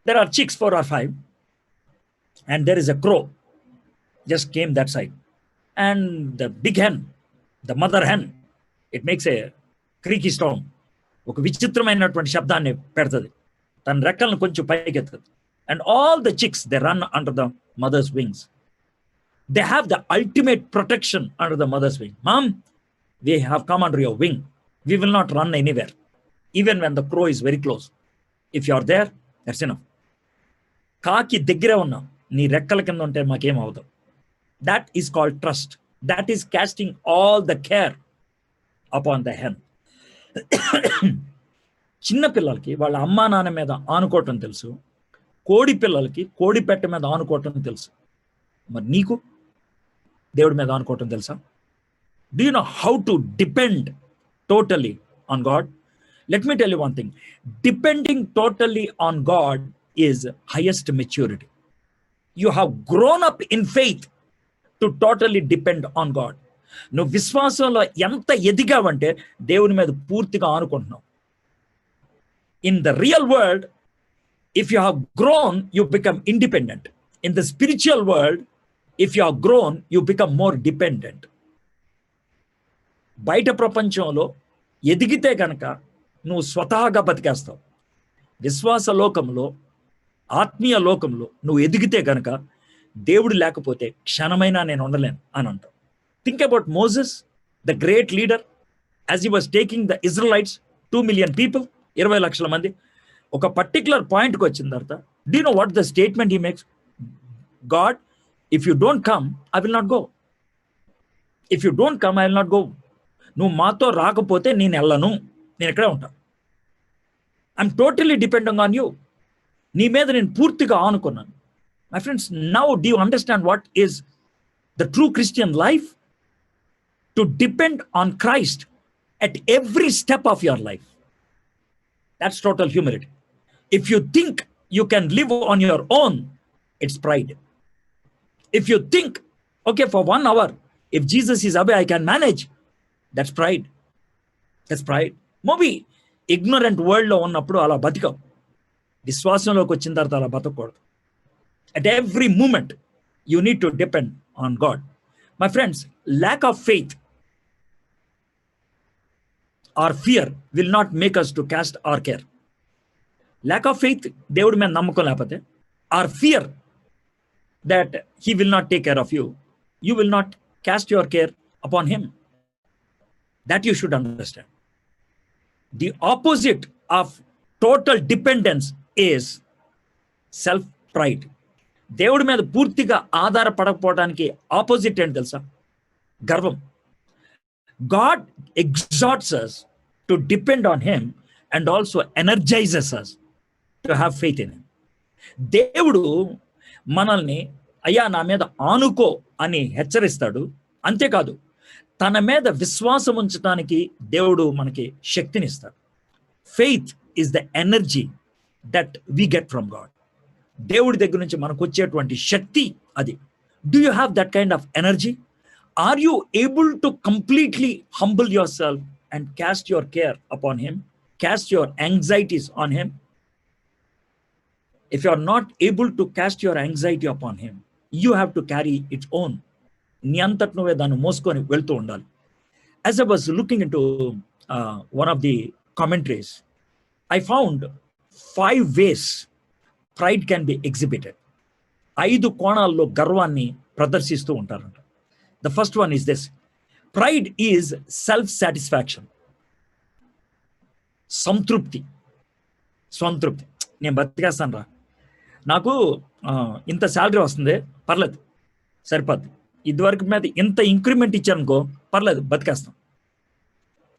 A: There are chicks 4 or 5 and there is a crow just came that side, and the big hen, the mother hen, it makes a creaky sound. ఒక విచిత్రమైనటువంటి శబ్దాన్ని పెడుతుంది, తన రెక్కలను కొంచెం పైకెత్తుతుంది. And all the chicks they run under the mother's wings. They have the ultimate protection under the mother's wing. Mom, we have come under your wing, we will not run anywhere, even when the crow is very close. If you are there, that's enough. కాకి దగ్గరే ఉన్నాం, నీ రెక్కల కింద ఉంటే మాకేం అవుతాం. That is called trust. That is casting all the care upon the hen. చిన్న పిల్లలకి వాళ్ళ అమ్మా నాన్న మీద ఆనుకోవటం తెలుసు, కోడి పిల్లలకి కోడి పెట్ట మీద ఆనుకోవటం తెలుసు. మరి నీకు దేవుడి మీద ఆనుకోవటం తెలుసా? Do you know how to depend totally on God? Let me tell you one thing. Depending totally on God is highest maturity. You have grown up in faith to totally depend on God. నువ్వు విశ్వాసంలో ఎంత ఎదిగావంటే దేవుని మీద పూర్తిగా ఆనుకుంటున్నావు. In the real world, if you have grown, you become independent. In the spiritual world, if you have grown, you become more dependent. బయట ప్రపంచంలో ఎదిగితే కనుక నువ్వు స్వతహాగా బతికేస్తావు. విశ్వాస లోకంలో, ఆత్మీయ లోకంలో నువ్వు ఎదిగితే కనుక దేవుడు లేకపోతే క్షణమైనా నేను ఉండలేను అని అంటావు. Think about Moses, the great leader, as he was taking the Israelites, 2 million people, 20 లక్షల మంది. ఒక పర్టిక్యులర్ పాయింట్కి వచ్చిన తర్వాత, do you know what the statement he makes? God, if you don't come, I will not go. If you don't come, I will not go. నువ్వు మాతో రాకపోతే నేను వెళ్ళను, నేను ఇక్కడే ఉంటాను. I'm totally depending on you. నీ మీద నేను పూర్తిగా ఆనుకున్నాను. My friends, now do you understand what is the true Christian life? To depend on Christ at every step of your life. That's total humility. If you think you can live on your own, it's pride. If you think, okay, for 1 hour, if Jesus is away, I can manage, that's pride. That's pride. Maybe ignorant world lo unnappudu ala batikam. Viswasamloki vachin tarvata ala batakodu. At every moment, you need to depend on God. My friends, lack of faith or fear will not make us to cast our care. Lack of faith, దేవుడి మీద నమ్మకం లేకపోతే, or fear that he will not take care of you, you will not cast your care upon him. That you should understand. The opposite of total dependence is self-pride. దేవుడి మీద పూర్తిగా ఆధారపడకపోవడానికి opposite ఏంటి తెలుసా? గర్వం. God exhorts us to depend on him and also energizes us to have faith in him. దేవుడు మనల్ని అయ్యా నా మీద ఆనుకో అని హెచ్చరిస్తాడు. అంతేకాదు, తన మీద విశ్వాసం ఉంచడానికి దేవుడు మనకి శక్తినిస్తాడు. Faith is the energy that we get from God. దేవుడి దగ్గర నుంచి మనకు వచ్చేటువంటి శక్తి అది. Do you have that kind of energy? Are you able to completely humble yourself and cast your care upon him? Cast your anxieties on him? If you are not able to cast your anxiety upon him, you have to carry its own. నీ అంతట నువ్వే దాన్ని మోసుకొని వెళ్తూ ఉండాలి. As I was looking into one of the commentaries, I found 5 ways pride can be exhibited. 5 కోణాల్లో గర్వాన్ని ప్రదర్శిస్తూ ఉంటారంట. The first one is this: pride is self-satisfaction. సంతృప్తి, స్వంతృప్తి. నేను బతికేస్తాను రా, నాకు ఇంత శాలరీ వస్తుంది, పర్లేదు, సరిపోద్ది. ఇదివరకు మీద ఇంత ఇంక్రిమెంట్ ఇచ్చారనుకో, పర్లేదు, బతికేస్తాం.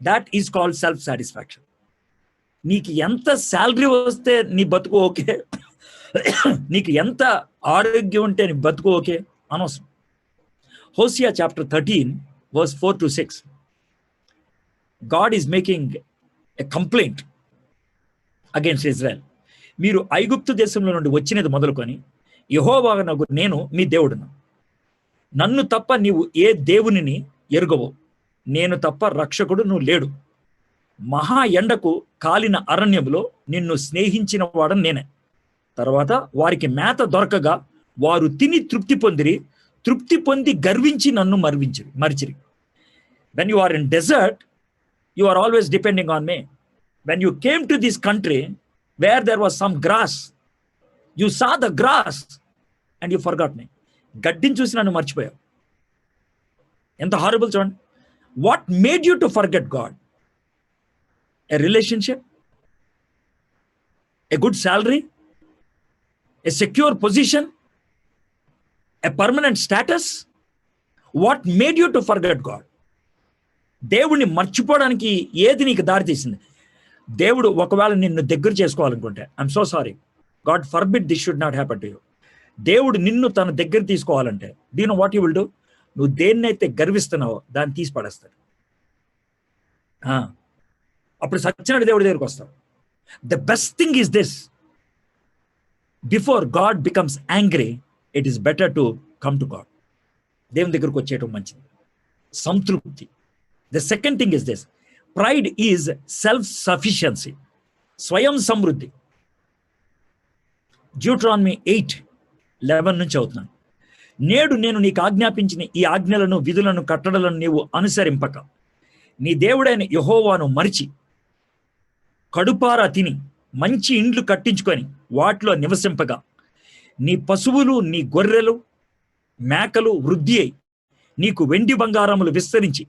A: That is called self satisfaction. నీకు ఎంత శాలరీ వస్తే నీ బతుకు ఓకే, నీకు ఎంత ఆరోగ్యం ఉంటే నీ బతుకు ఓకే, అనవసరం. Hosea chapter 13, verse 4 to 6. God is making a complaint against Israel. మీరు ఐగుప్తు దేశంలో నుండి వచ్చినది మొదలుకొని, యెహోవానగు నేను మీ దేవుడును, నన్ను తప్ప నీవు ఏ దేవునిని ఎరుగవు, నేను తప్ప రక్షకుడు నువ్వు లేడు. మహా ఎండకు కాలిన అరణ్యంలో నిన్ను స్నేహించిన వాడని నేనే. తర్వాత వారికి మేత దొరకగా వారు తిని తృప్తి పొంది గర్వించి నన్ను మరిచిరి. When you are in desert, you are always depending on me. When you came to this country where there was some grass, you saw the grass and you forgot me. గడ్డిని చూసి నన్ను మర్చిపోయావు. ఎంత హారబుల్ చూడండి. What made you to forget God? A relationship? A good salary? A secure position? A permanent status? What made you to forget God? దేవుడిని మర్చిపోవడానికి ఏది నీకు దారి తీసింది? దేవుడు ఒకవేళ నిన్ను దగ్గర చేసుకోవాలనుకుంటే, I'm so sorry, God forbid this should not happen to you. దేవుడు నిన్ను తన దగ్గర తీసుకోవాలంటే, do you know what you will do? నువ్వు దేన్నైతే గర్విస్తున్నావో దాన్ని తీసి పడేస్తాడు. అప్పుడు సత్యనారాయణ దేవుడి దగ్గరికి వస్తావు. The best thing is this: before God becomes angry, it is better to come to God. దేవుని దగ్గరకు వచ్చేయటం మంచిది. సంతృప్తి. The second thing is this, pride is self sufficiency, స్వయం సమృద్ధి. డ్యూట్రానమీ 8:11 నుంచి అవుతున్నాను. నేడు నేను నీకు ఆజ్ఞాపించిన ఈ ఆజ్ఞలను, విధులను, కట్టడలను నీవు అనుసరింపక నీ దేవుడైన యెహోవాను మరిచి కడుపారా తిని మంచి ఇండ్లు కట్టించుకొని వాటిలో నివసింపగా నీ పశువులు, నీ గొర్రెలు, మేకలు వృద్ధి అయి నీకు వెండి బంగారములు విస్తరించి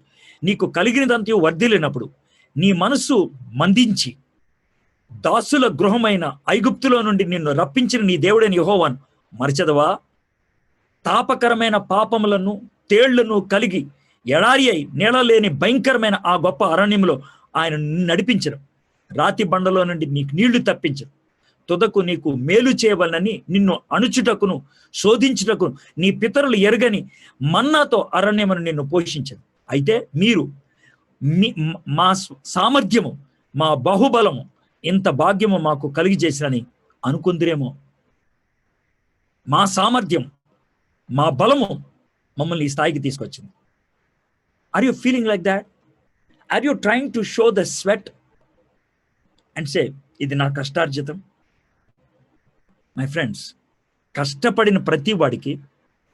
A: నీకు కలిగినదంతయు వర్ధిల్లినప్పుడు నీ మనస్సు మందించి దాసుల గృహమైన ఐగుప్తులో నుండి నిన్ను రప్పించిన నీ దేవుడైన యెహోవాను మరచెదవా? తాపకరమైన పాపములను, తేళ్లను కలిగి ఎడారి అయి నీళ్ళలేని భయంకరమైన ఆ గొప్ప అరణ్యంలో ఆయన నడిపించరు. రాతి బండలో నుండి నీకు నీళ్లు తప్పించరు. తుదకు నీకు మేలు చేయవలనని నిన్ను అణుచుటకును శోధించుటకును నీ పితరులు ఎరగని మన్నాతో అరణ్యమును నిన్ను పోషించదు. అయితే మీరు మా సామర్థ్యము, మా బాహుబలము, ఇంత భాగ్యము మాకు కలిగి చేసినని అనుకుందిరేమో. మా సామర్థ్యం, మా బలము మమ్మల్ని ఈ స్థాయికి తీసుకొచ్చింది. Are you feeling like that? Are you trying to show the sweat and say ఇది నా కష్టార్జితం? మై ఫ్రెండ్స్, కష్టపడిన ప్రతి వాడికి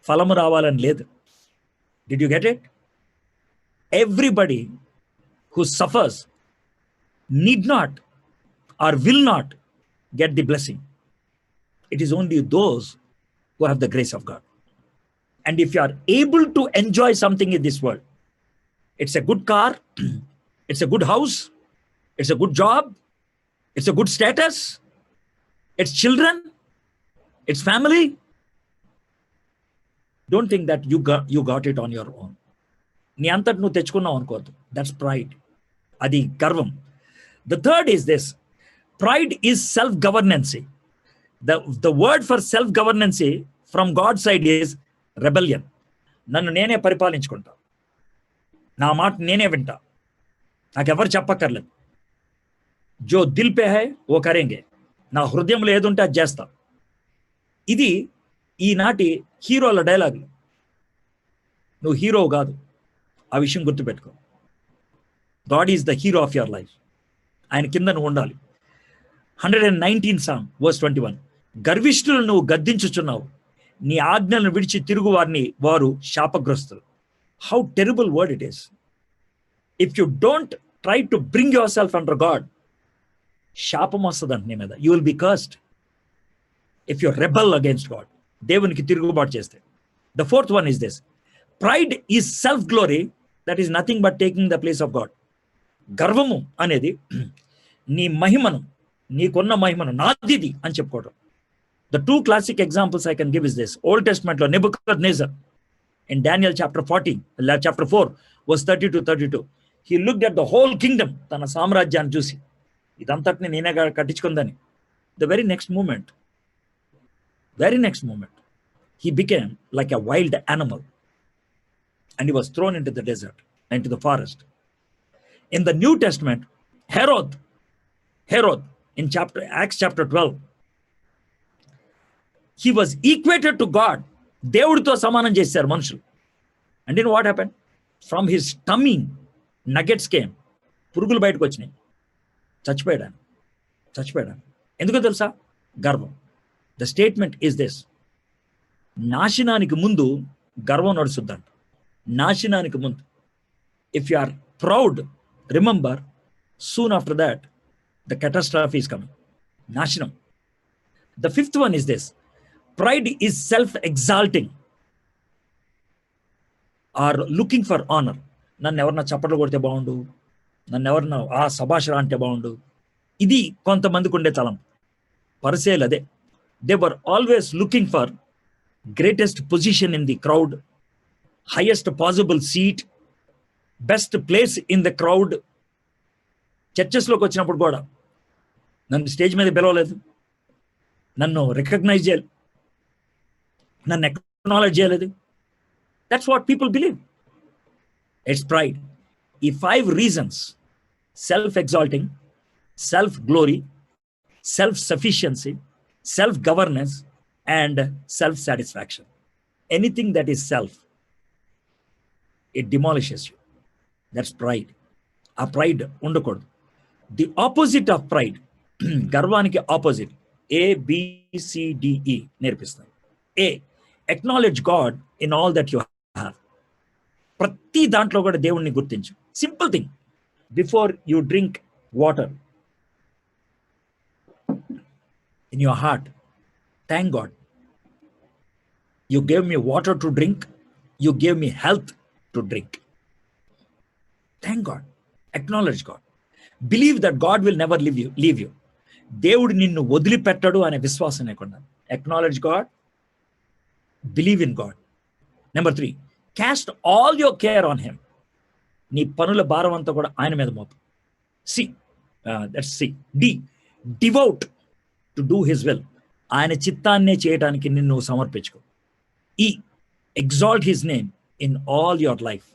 A: ఫలము రావాలని లేదు. Did you get it? Everybody who suffers need not or will not get the blessing. It is only those who have the grace of God. And if you are able to enjoy something in this world, it's a good car, it's a good house, it's a good job, it's a good status, it's children, it's family. Don't think that you got it on your own. నీ అంతటి నువ్వు తెచ్చుకున్నావు అనుకోవద్దు. That's pride. అది గర్వం. The third is this, pride is self గవర్నెన్సీ. The word for self గవర్నెన్సీ from God side is rebellion. నన్ను నేనే పరిపాలించుకుంటా, నా మాట నేనే వింటా, నాకెవరు చెప్పక్కర్లేదు. జో దిల్ పే హై ఓ కరేంగే, నా హృదయంలో ఏదుంటే అది చేస్తా. ఇది ఈనాటి హీరోల డైలాగులు. నువ్వు హీరో కాదు, ఆ విషయం గుర్తుపెట్టుకో. God is the hero of your life. ఆయన కింద నువ్వు ఉండాలి. 119 Psalm verse 21, గర్విష్ఠులను నువ్వు గద్దించుచున్నావు, నీ ఆజ్ఞలను విడిచి తిరుగు వారు శాపగ్రస్తులు. How terrible word it is. If you don't try to bring yourself under God, శాపం వస్తుందంట నీ మీద. You will be cursed if you rebel against God. దేవునికి తిరుగుబాటు చేస్తే. The fourth one is this, pride is self glory that is nothing but taking the place of God. గర్వము అనేది నీ మహిమను, నీకున్న మహిమను నాదిది అని చెప్పుకోవడం. The two classic examples I can give is this. Old testament లో Nebuchadnezzar in Daniel chapter 4 verse 30-32, he looked at the whole kingdom, తన సామ్రాజ్యాన్ని చూసి ఇదంతటిని నేనే కట్టించుకుందని. The very next moment he became like a wild animal and he was thrown into the desert, into the forest. In the New Testament, Herod in Acts chapter 12, he was equated to God. దేవుడితో సమానం చేశారు మనుషులు. And you know what happened? From his tummy, nuggets came. పురుగులు బయటకు వచ్చినాయి. చచ్చిపోయాడు. ఎందుకో తెలుసా? గర్వం. ద స్టేట్మెంట్ ఈస్ దిస్, నాశనానికి ముందు గర్వం నడుస్తుందంట. నాశనానికి ముందు. If you are proud, remember soon after that the catastrophe is coming. నాశనం. The fifth one is this, pride is self exalting or looking for honour. నన్ను ఎవరన్నా చప్పట్లు కొడితే బాగుండు, నన్ను ఎవరన్నా సభాషరా అంటే బాగుండు. ఇది కొంతమందికి ఉండే తలం. పరిసేలు అదే. They were always looking for greatest position in the crowd, highest possible seat, best place in the crowd. చర్చెస్లోకి వచ్చినప్పుడు కూడా నన్ను స్టేజ్ మీద పిలవలేదు, నన్ను రికగ్నైజ్ చేయలేదు, నన్ను అక్నాలెడ్జ్ చేయలేదు. That's what people believe. It's pride. ఈ 5 reasons, self exalting, self glory, self sufficiency, self-governance, and self-satisfaction. Anything that is self, it demolishes you. That's pride. A pride ఉండకూడదు. The opposite of pride, గర్వానికి opposite, ABCDE నేర్పిస్తాను. A, acknowledge God in all that you have. ప్రతి దాంట్లో కూడా దేవుణ్ణి గుర్తించు. Simple thing. Before you drink water in your heart, thank God. You gave me water to drink. You gave me health to drink. Thank God. Acknowledge God. Believe that God will never leave you. దేవుడు నిన్ను వదిలిపెట్టడు అనే విశ్వాసం లేకుండా. Acknowledge God. Believe in God. Number 3, cast all your care on him. నీ పనుల భారం అంతా కూడా ఆయన మీద మోపు. That's C. D, devote to do his will. ఆయన చిత్తాన్నే చేయడానికి నిన్ను సమర్పించుకో. E, exalt his name in all your life.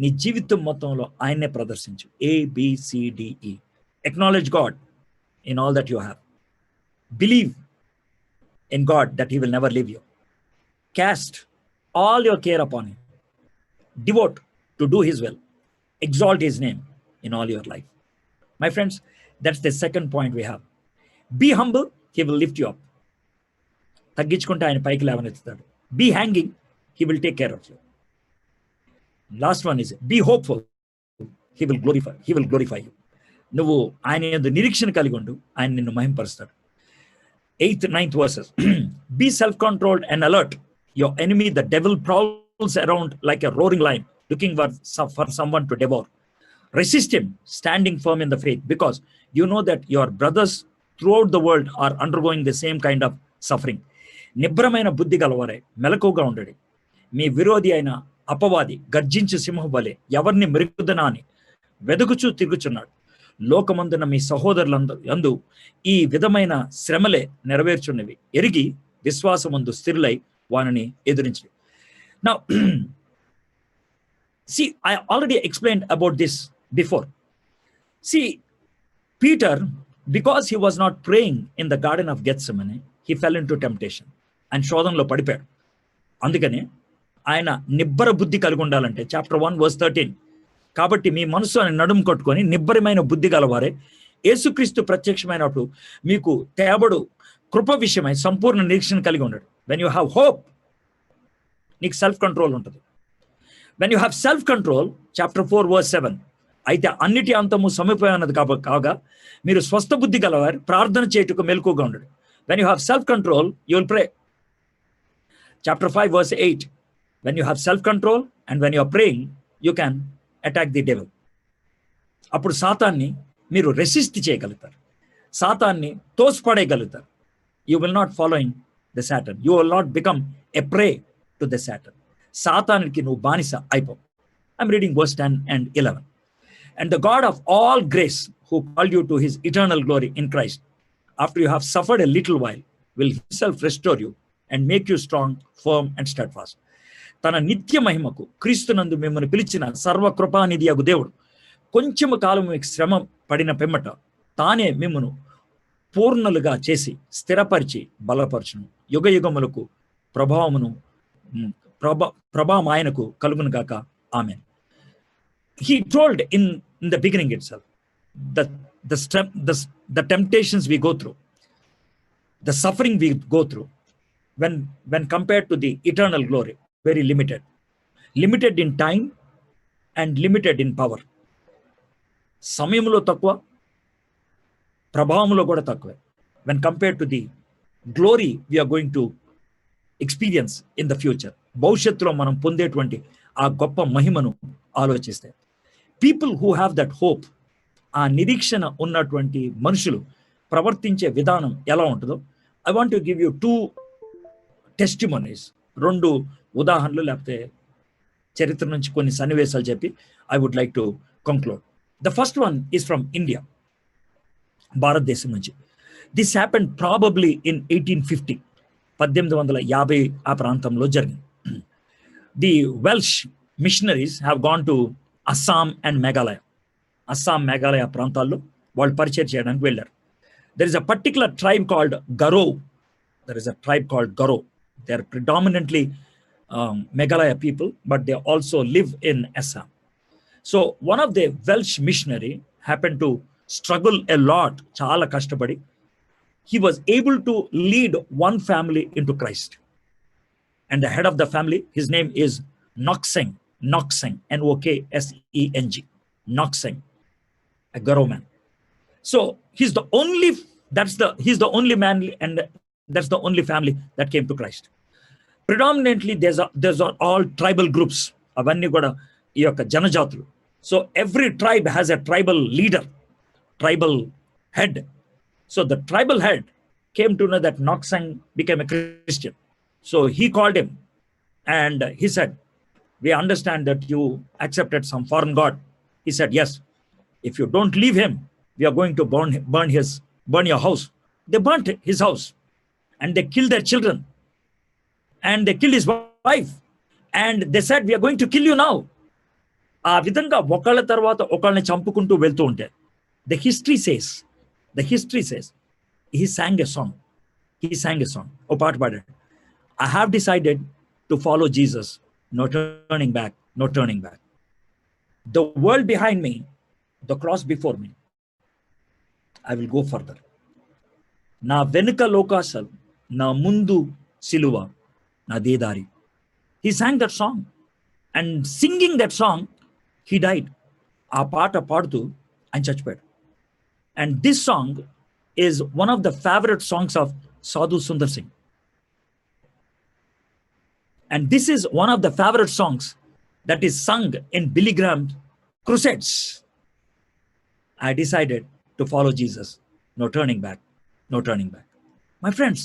A: నీ జీవితం మొత్తంలో ఆయన్నే ప్రదర్శించు. ABCDE. Acknowledge God in all that you have. Believe in God that he will never leave you. Cast all your care upon him. Devote to do his will. Exalt his name in all your life. My friends, that's the second point we have. Be humble, he will lift you up. తగ్గించుకుంటే ఆయన పైకి లేవనెత్తుతాడు. Be hanging, he will take care of you. Last one is be hopeful, he will glorify you. నువ్వు ఆయన యందు నిరీక్షణ కలిగి ఉండు, ఆయన నిన్ను మహింపరుస్తాడు. 8th, 9th verses. Be self-controlled and alert. Your enemy, the devil, prowls around like a roaring lion, looking for someone to devour. Resist him, standing firm in the faith, because you know that your brothers throughout the world are undergoing the same kind of suffering. నిబ్రమైన బుద్ధి గలవారే, మెలకుగా ఉండడి. మీ విరోధి అయిన అపవాది గర్జించు సింహం వలె ఎవరిని మృగుదనా అని వెదుకుచూ తిరుగుచున్నాడు. లోకమందున మీ సహోదరులందు ఈ విధమైన శ్రమలే నెరవేర్చున్నవి ఎరిగి విశ్వాసమందు స్థిరులై వానిని ఎదురించి. Now, see, I already explained about this before. See, Peter, because he was not praying in the Garden of Gethsemane, he fell into temptation. And శోధనలో పడిపోయాడు. అందుకని ఆయన నిబ్బర బుద్ధి కలిగి ఉండాలంటే చాప్టర్ 1 verse 13, కాబట్టి మీ మనసు అని నడుము కట్టుకొని నిబ్బరమైన బుద్ధి గలవారే యేసుక్రీస్తు ప్రత్యక్షమైనప్పుడు మీకు తేబడు కృప విషయమై సంపూర్ణ నిరీక్షణ కలిగి ఉన్నాడు. వెన్ యూ హ్యావ్ హోప్, నీకు సెల్ఫ్ కంట్రోల్ ఉంటుంది. When you have self control, chapter 4 verse 7, అయితే అన్నిటి అంతము సమీపమైనది కాగా మీరు స్వస్థ బుద్ధి గలవారు ప్రార్థన చేయుటకు మెలకుగా ఉండడు. When you have self control, you will pray. Chapter 5 verse 8, when you have self-control and when you are praying, you can attack the devil. అప్పుడు సాతాన్ని మీరు రెసిస్ట్ చేయగలుగుతారు, సాతాన్ని తోసిపడేయగలుగుతారు. You will not following the Satan. You will not become a prey to the Satan. సాతానికి నువ్వు బానిస అయిపో. I'm reading verse 10 and 11. And the God of all grace, who called you to his eternal glory in Christ, after you have suffered a little while, will himself restore you and make you strong, firm and steadfast. తన నిత్య మహిమకు క్రీస్తునందు మిమ్మల్ని పిలిచిన సర్వకృపానిధియగు దేవుడు కొంచెము కాలం మీకు శ్రమ పడిన పిమ్మట తానే మిమ్మను పూర్ణలుగా చేసి స్థిరపరిచి బలపరచును. యుగ యుగములకు ప్రభావం ఆయనకు కలుగును గాక. ఆమేన్. He told in the beginning itself that the temptations we go through, the suffering we go through, when compared to the eternal glory, very limited in time and limited in power. సమయంలో తక్కువ, ప్రభావంలో కూడా తక్కువే. when compared to the glory we are going to experience in the future, భవిష్యత్తులో మనం పొందేటువంటి ఆ గొప్ప మహిమను ఆలోచిస్తే, people who have that hope, ఆ నిరీక్షణ ఉన్నటువంటి మనుషులు ప్రవర్తించే విధానం ఎలా ఉంటుందో, I want to give you 2 testimonies, 2 ఉదాహరణలు లేకపోతే చరిత్ర నుంచి కొన్ని సన్నివేశాలు చెప్పి I would like to conclude. The first one is from India, భారతదేశం నుంచి. This happened probably in 1850, 1850 ఆ ప్రాంతంలో జరిగింది. The Welsh missionaries have gone to Assam and Meghalaya. Assam, Meghalaya ప్రాంతాల్లో వాళ్ళు పరిచయం చేయడానికి వెళ్ళారు. There is a particular tribe called Garo There is a tribe called Garo. They are predominantly Meghalaya people, but they also live in Assam. So one of the Welsh missionary happened to struggle a lot, chala kashtabadi. He was able to lead one family into Christ. And the head of the family, his name is Nokseng, Nokseng, Nokseng, a Garo man. So he's the only man, and that's the only family that came to Christ. Predominantly, there's are all tribal groups. Avanni kuda ee yokka janajatulu. So every tribe has a tribal leader, tribal head. So the tribal head came to know that Nokseng became a Christian. So he called him and he said, "We understand that you accepted some foreign god." He said, "Yes. If you don't leave him, we are going to burn your house." They burnt his house and they killed their children and they killed his wife. And they said, "We are going to kill you now." ఆ విధంగా ఒకళ్ళ తర్వాత ఒకళ్ళని చంపుకుంటూ వెళ్తూ ఉంటే the history says he sang a song. ఓ పాట పాడాడు. "I have decided to follow Jesus, no turning back, no turning back. The world behind me, the cross before me, I will go further. నా వెనుక లోకాసల్, నా ముందు సిలువ, నా దేదారి." He sang that song, and singing that song, he died. ఆ పాట పాడుతూ ఆయన చచ్చిపోయాడు. And this song is one of the favorite songs of Sadhu Sundar Singh. And this is one of the favorite songs that is sung in Billy Graham crusades. I decided to follow Jesus. No turning back. No turning back. My friends,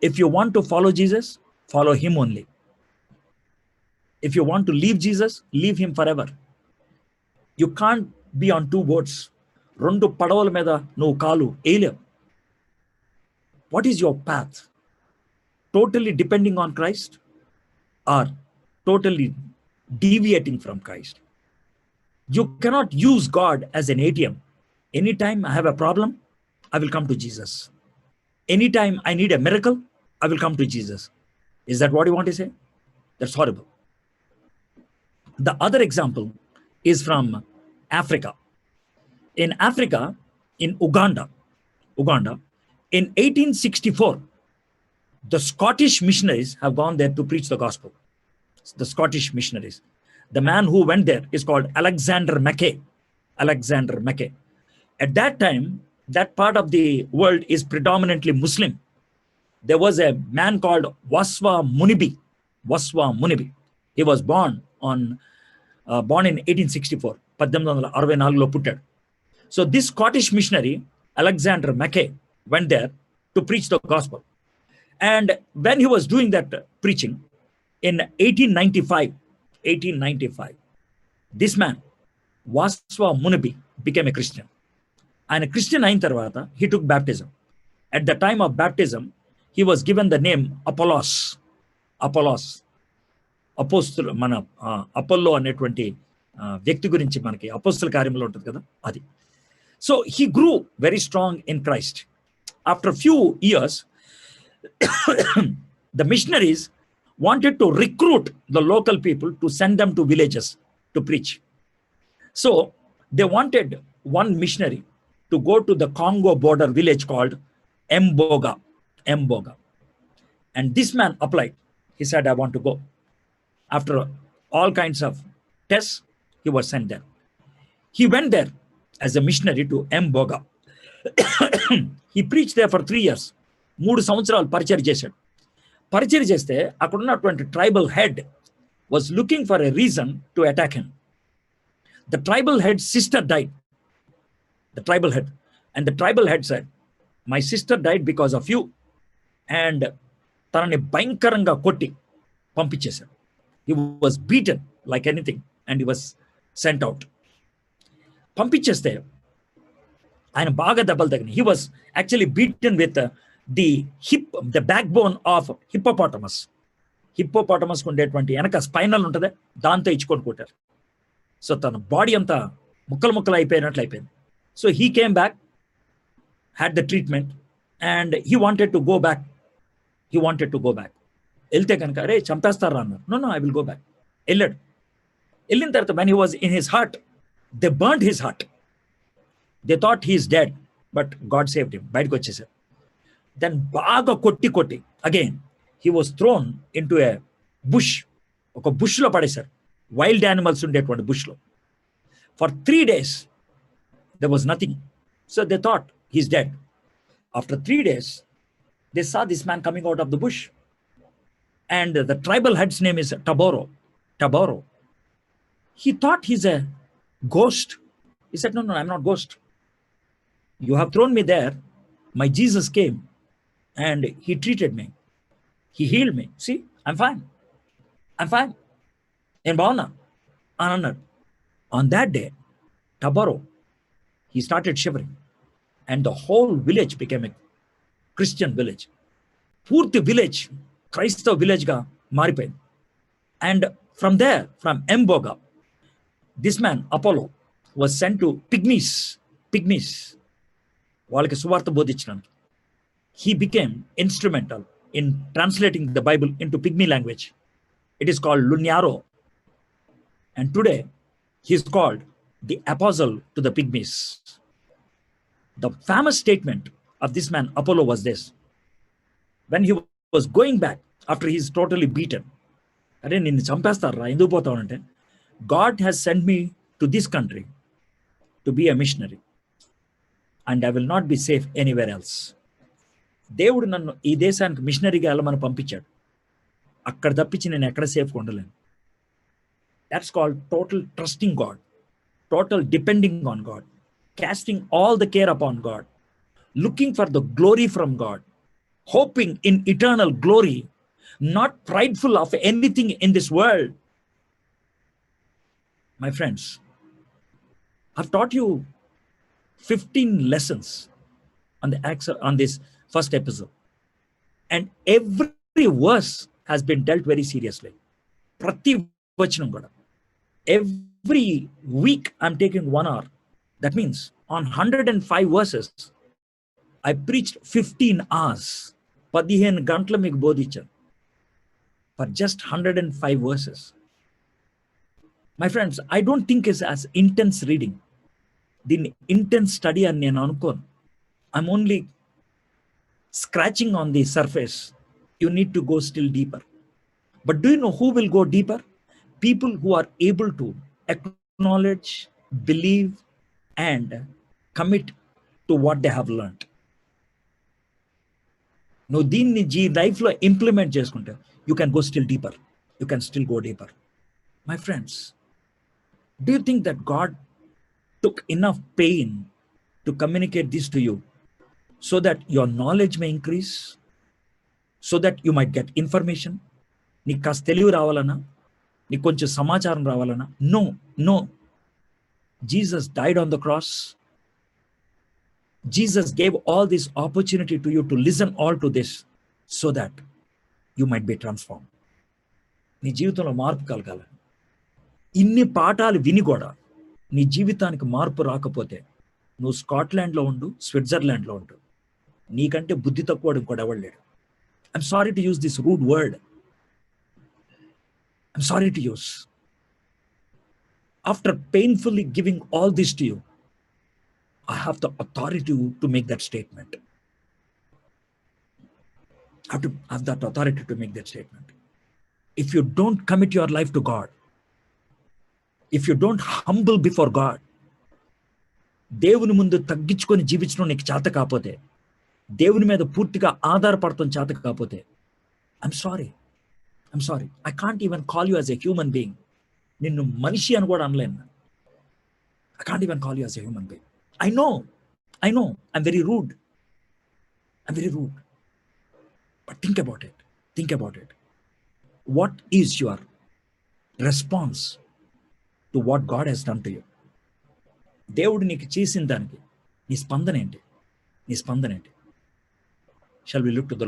A: if you want to follow Jesus, follow him only. If you want to leave Jesus, leave him forever. You can't be on two boats. Rendu padavala meda no kalu eyalevu. What is your path? Totally depending on Christ or totally deviating from Christ? You cannot use God as an ATM. Anytime I have a problem, I will come to Jesus. Anytime I need a miracle, I will come to Jesus. Is that what you want to say? That's horrible. The other example is from Africa. In Africa, in Uganda, in 1864, the Scottish missionaries have gone there to preach the gospel. The Scottish missionaries. The man who went there is called Alexander Mackay. At that time, that part of the world is predominantly Muslim. There was a man called Waswa Munibi. He was born in 1864. 1864లో పుట్టాడు. So this Scottish missionary, Alexander Mackay, went there to preach the gospel. And when he was doing that preaching in 1895, this man, Waswa Munibi, became a Christian. And a Christian అయిన తర్వాత he took baptism. At the time of baptism, he was given the name Apollos. అపోస్తులు, మన అపోల్లో అనేటువంటి వ్యక్తి గురించి మనకి అపోస్తుల కార్యంలో ఉంటుంది కదా, అది. So he grew very strong in Christ. After a few years, the missionaries wanted to recruit the local people to send them to villages to preach. So they wanted one missionary to go to the Congo border village called Mboga. And this man applied. He said, "I want to go." After all kinds of tests, he was sent there. He went there as a missionary to Mboga. He preached there for 3 years. 3 సంవత్సరాలు పరిచయం చేశాడు. పరిచయం చేస్తే అక్కడ ఉన్నటువంటి tribal head was looking for a reason to attack him. The tribal head's sister died. And the tribal head said, "My sister died because of you." And తనని భయంకరంగా కొట్టి పంపించేశాడు. He was beaten like anything and he was sent out. పంపించేస్తే ఆయన బాగా దెబ్బలు తగినాయి. He was actually beaten with the backbone of hippopotamus. Hippopotamus ఉండేటువంటి వెనక spinal ఉంటుంది, దాంతో ఇచ్చుకొని కొట్టారు. సో తన బాడీ అంతా ముక్కలు అయిపోయింది. So he came back, had the treatment, and he wanted to go back He wanted to go back. వెళ్తే కనుక అరే చంపేస్తారా అన్నారు. No, I will go back. వెళ్ళాడు. వెళ్ళిన తర్వాత when he was in his hut, they burnt his hut. They thought he is dead, but God saved him. బయటకు వచ్చేసారు. Then బాగా కొట్టి again he was thrown into a bush. ఒక bush లో పడేశారు. వైల్డ్ యానిమల్స్ ఉండేటువంటి bush లో. For 3 days there was nothing. So they thought he's dead. After 3 days they saw this man coming out of the bush, and the tribal head's name is Taboro. He thought he's a ghost. He said, no, I'm not ghost. You have thrown me there. My Jesus came and he treated me. He healed me. See, I'm fine. In Bhavana, Anand. On that day, Taboro, he started shivering, and the whole village became a Christian village. Purti village, Christov village ga maripoyindi. And from there, from Mboga, this man, Apollo, was sent to Pygmies. వాళ్ళకి సువార్త బోధించడానికి. He became instrumental in translating the Bible into Pygmy language. It is called Lunyaro. And today, he is called the apostle to the Pygmies. The famous statement of this man, Apollo, was this. When he was going back, after he is totally beaten, అరే నిన్ను చంపేస్తారా, ఎందుకు పోతావు అంటే, God has sent me to this country to be a missionary, and I will not be safe anywhere else. దేవుడు నన్ను ఈ దేశానికి మిషనరీగా వెళ్ళమని పంపించాడు. అక్కడ తప్పించి నేను ఎక్కడ సేఫ్గా ఉండలేను. That's called total trusting God, total depending on God, casting all the care upon God, looking for the glory from God, hoping in eternal glory, not prideful of anything in this world. My friends, I've taught you 15 lessons on this first episode, and every verse has been dealt very seriously. Prati vachanam kuda. Every week I'm taking 1 hour. That means on 105 verses, I preached 15 hours. 15 గంటలు మీకు బోధించాను for just 105 verses. My friends, I don't think it's as intense reading. The intense study అని నేను అనుకోను. I'm only scratching on the surface. You need to go still deeper. But do you know who will go deeper? People who are able to acknowledge, believe, and commit to what they have learned. నువ్వు దీన్ని లైఫ్లో implement చేసుకుంటే you can go still deeper. You can still go deeper. My friends, do you think that God took enough pain to communicate this to you so that your knowledge may increase, so that you might get information? నీకు కాస్త తెలివి రావాలన్నా, నీకు కొంచెం సమాచారం రావాలన్నా? No. Jesus died on the cross. Jesus gave all this opportunity to you to listen all to this so that you might be transformed. నీ జీవితంలో మార్పు కలగాలి. ఇన్ని పాఠాలు విని కూడా నీ జీవితానికి మార్పు రాకపోతే నువ్వు స్కాట్లాండ్లో ఉండు, స్విట్జర్లాండ్లో ఉండు. నీకంటే బుద్ధి తక్కువ ఇంకోటి ఎవడు లేడు. I'm sorry to use this rude word. I'm sorry to use. After painfully giving all this to you, I have the authority to make that statement. I have to have that authority to make that statement. If you don't commit your life to God, if you don't humble before God, దేవుని ముందు తగ్గించుకొని జీవించడం నీకు చేత కాకపోతే, దేవుని మీద పూర్తిగా ఆధారపడటం చేత కాకపోతే, I'm sorry. I can't even call you as a human being. నిన్ను మనిషి అని కూడా అనలేను. I can't even call you as a human being. I know. I'm very rude. But think about it. What is your response to what God has done to you? దేవుడు నీకు చేసిన దానికి నీ స్పందన ఏంటి? Shall we look to the Lord?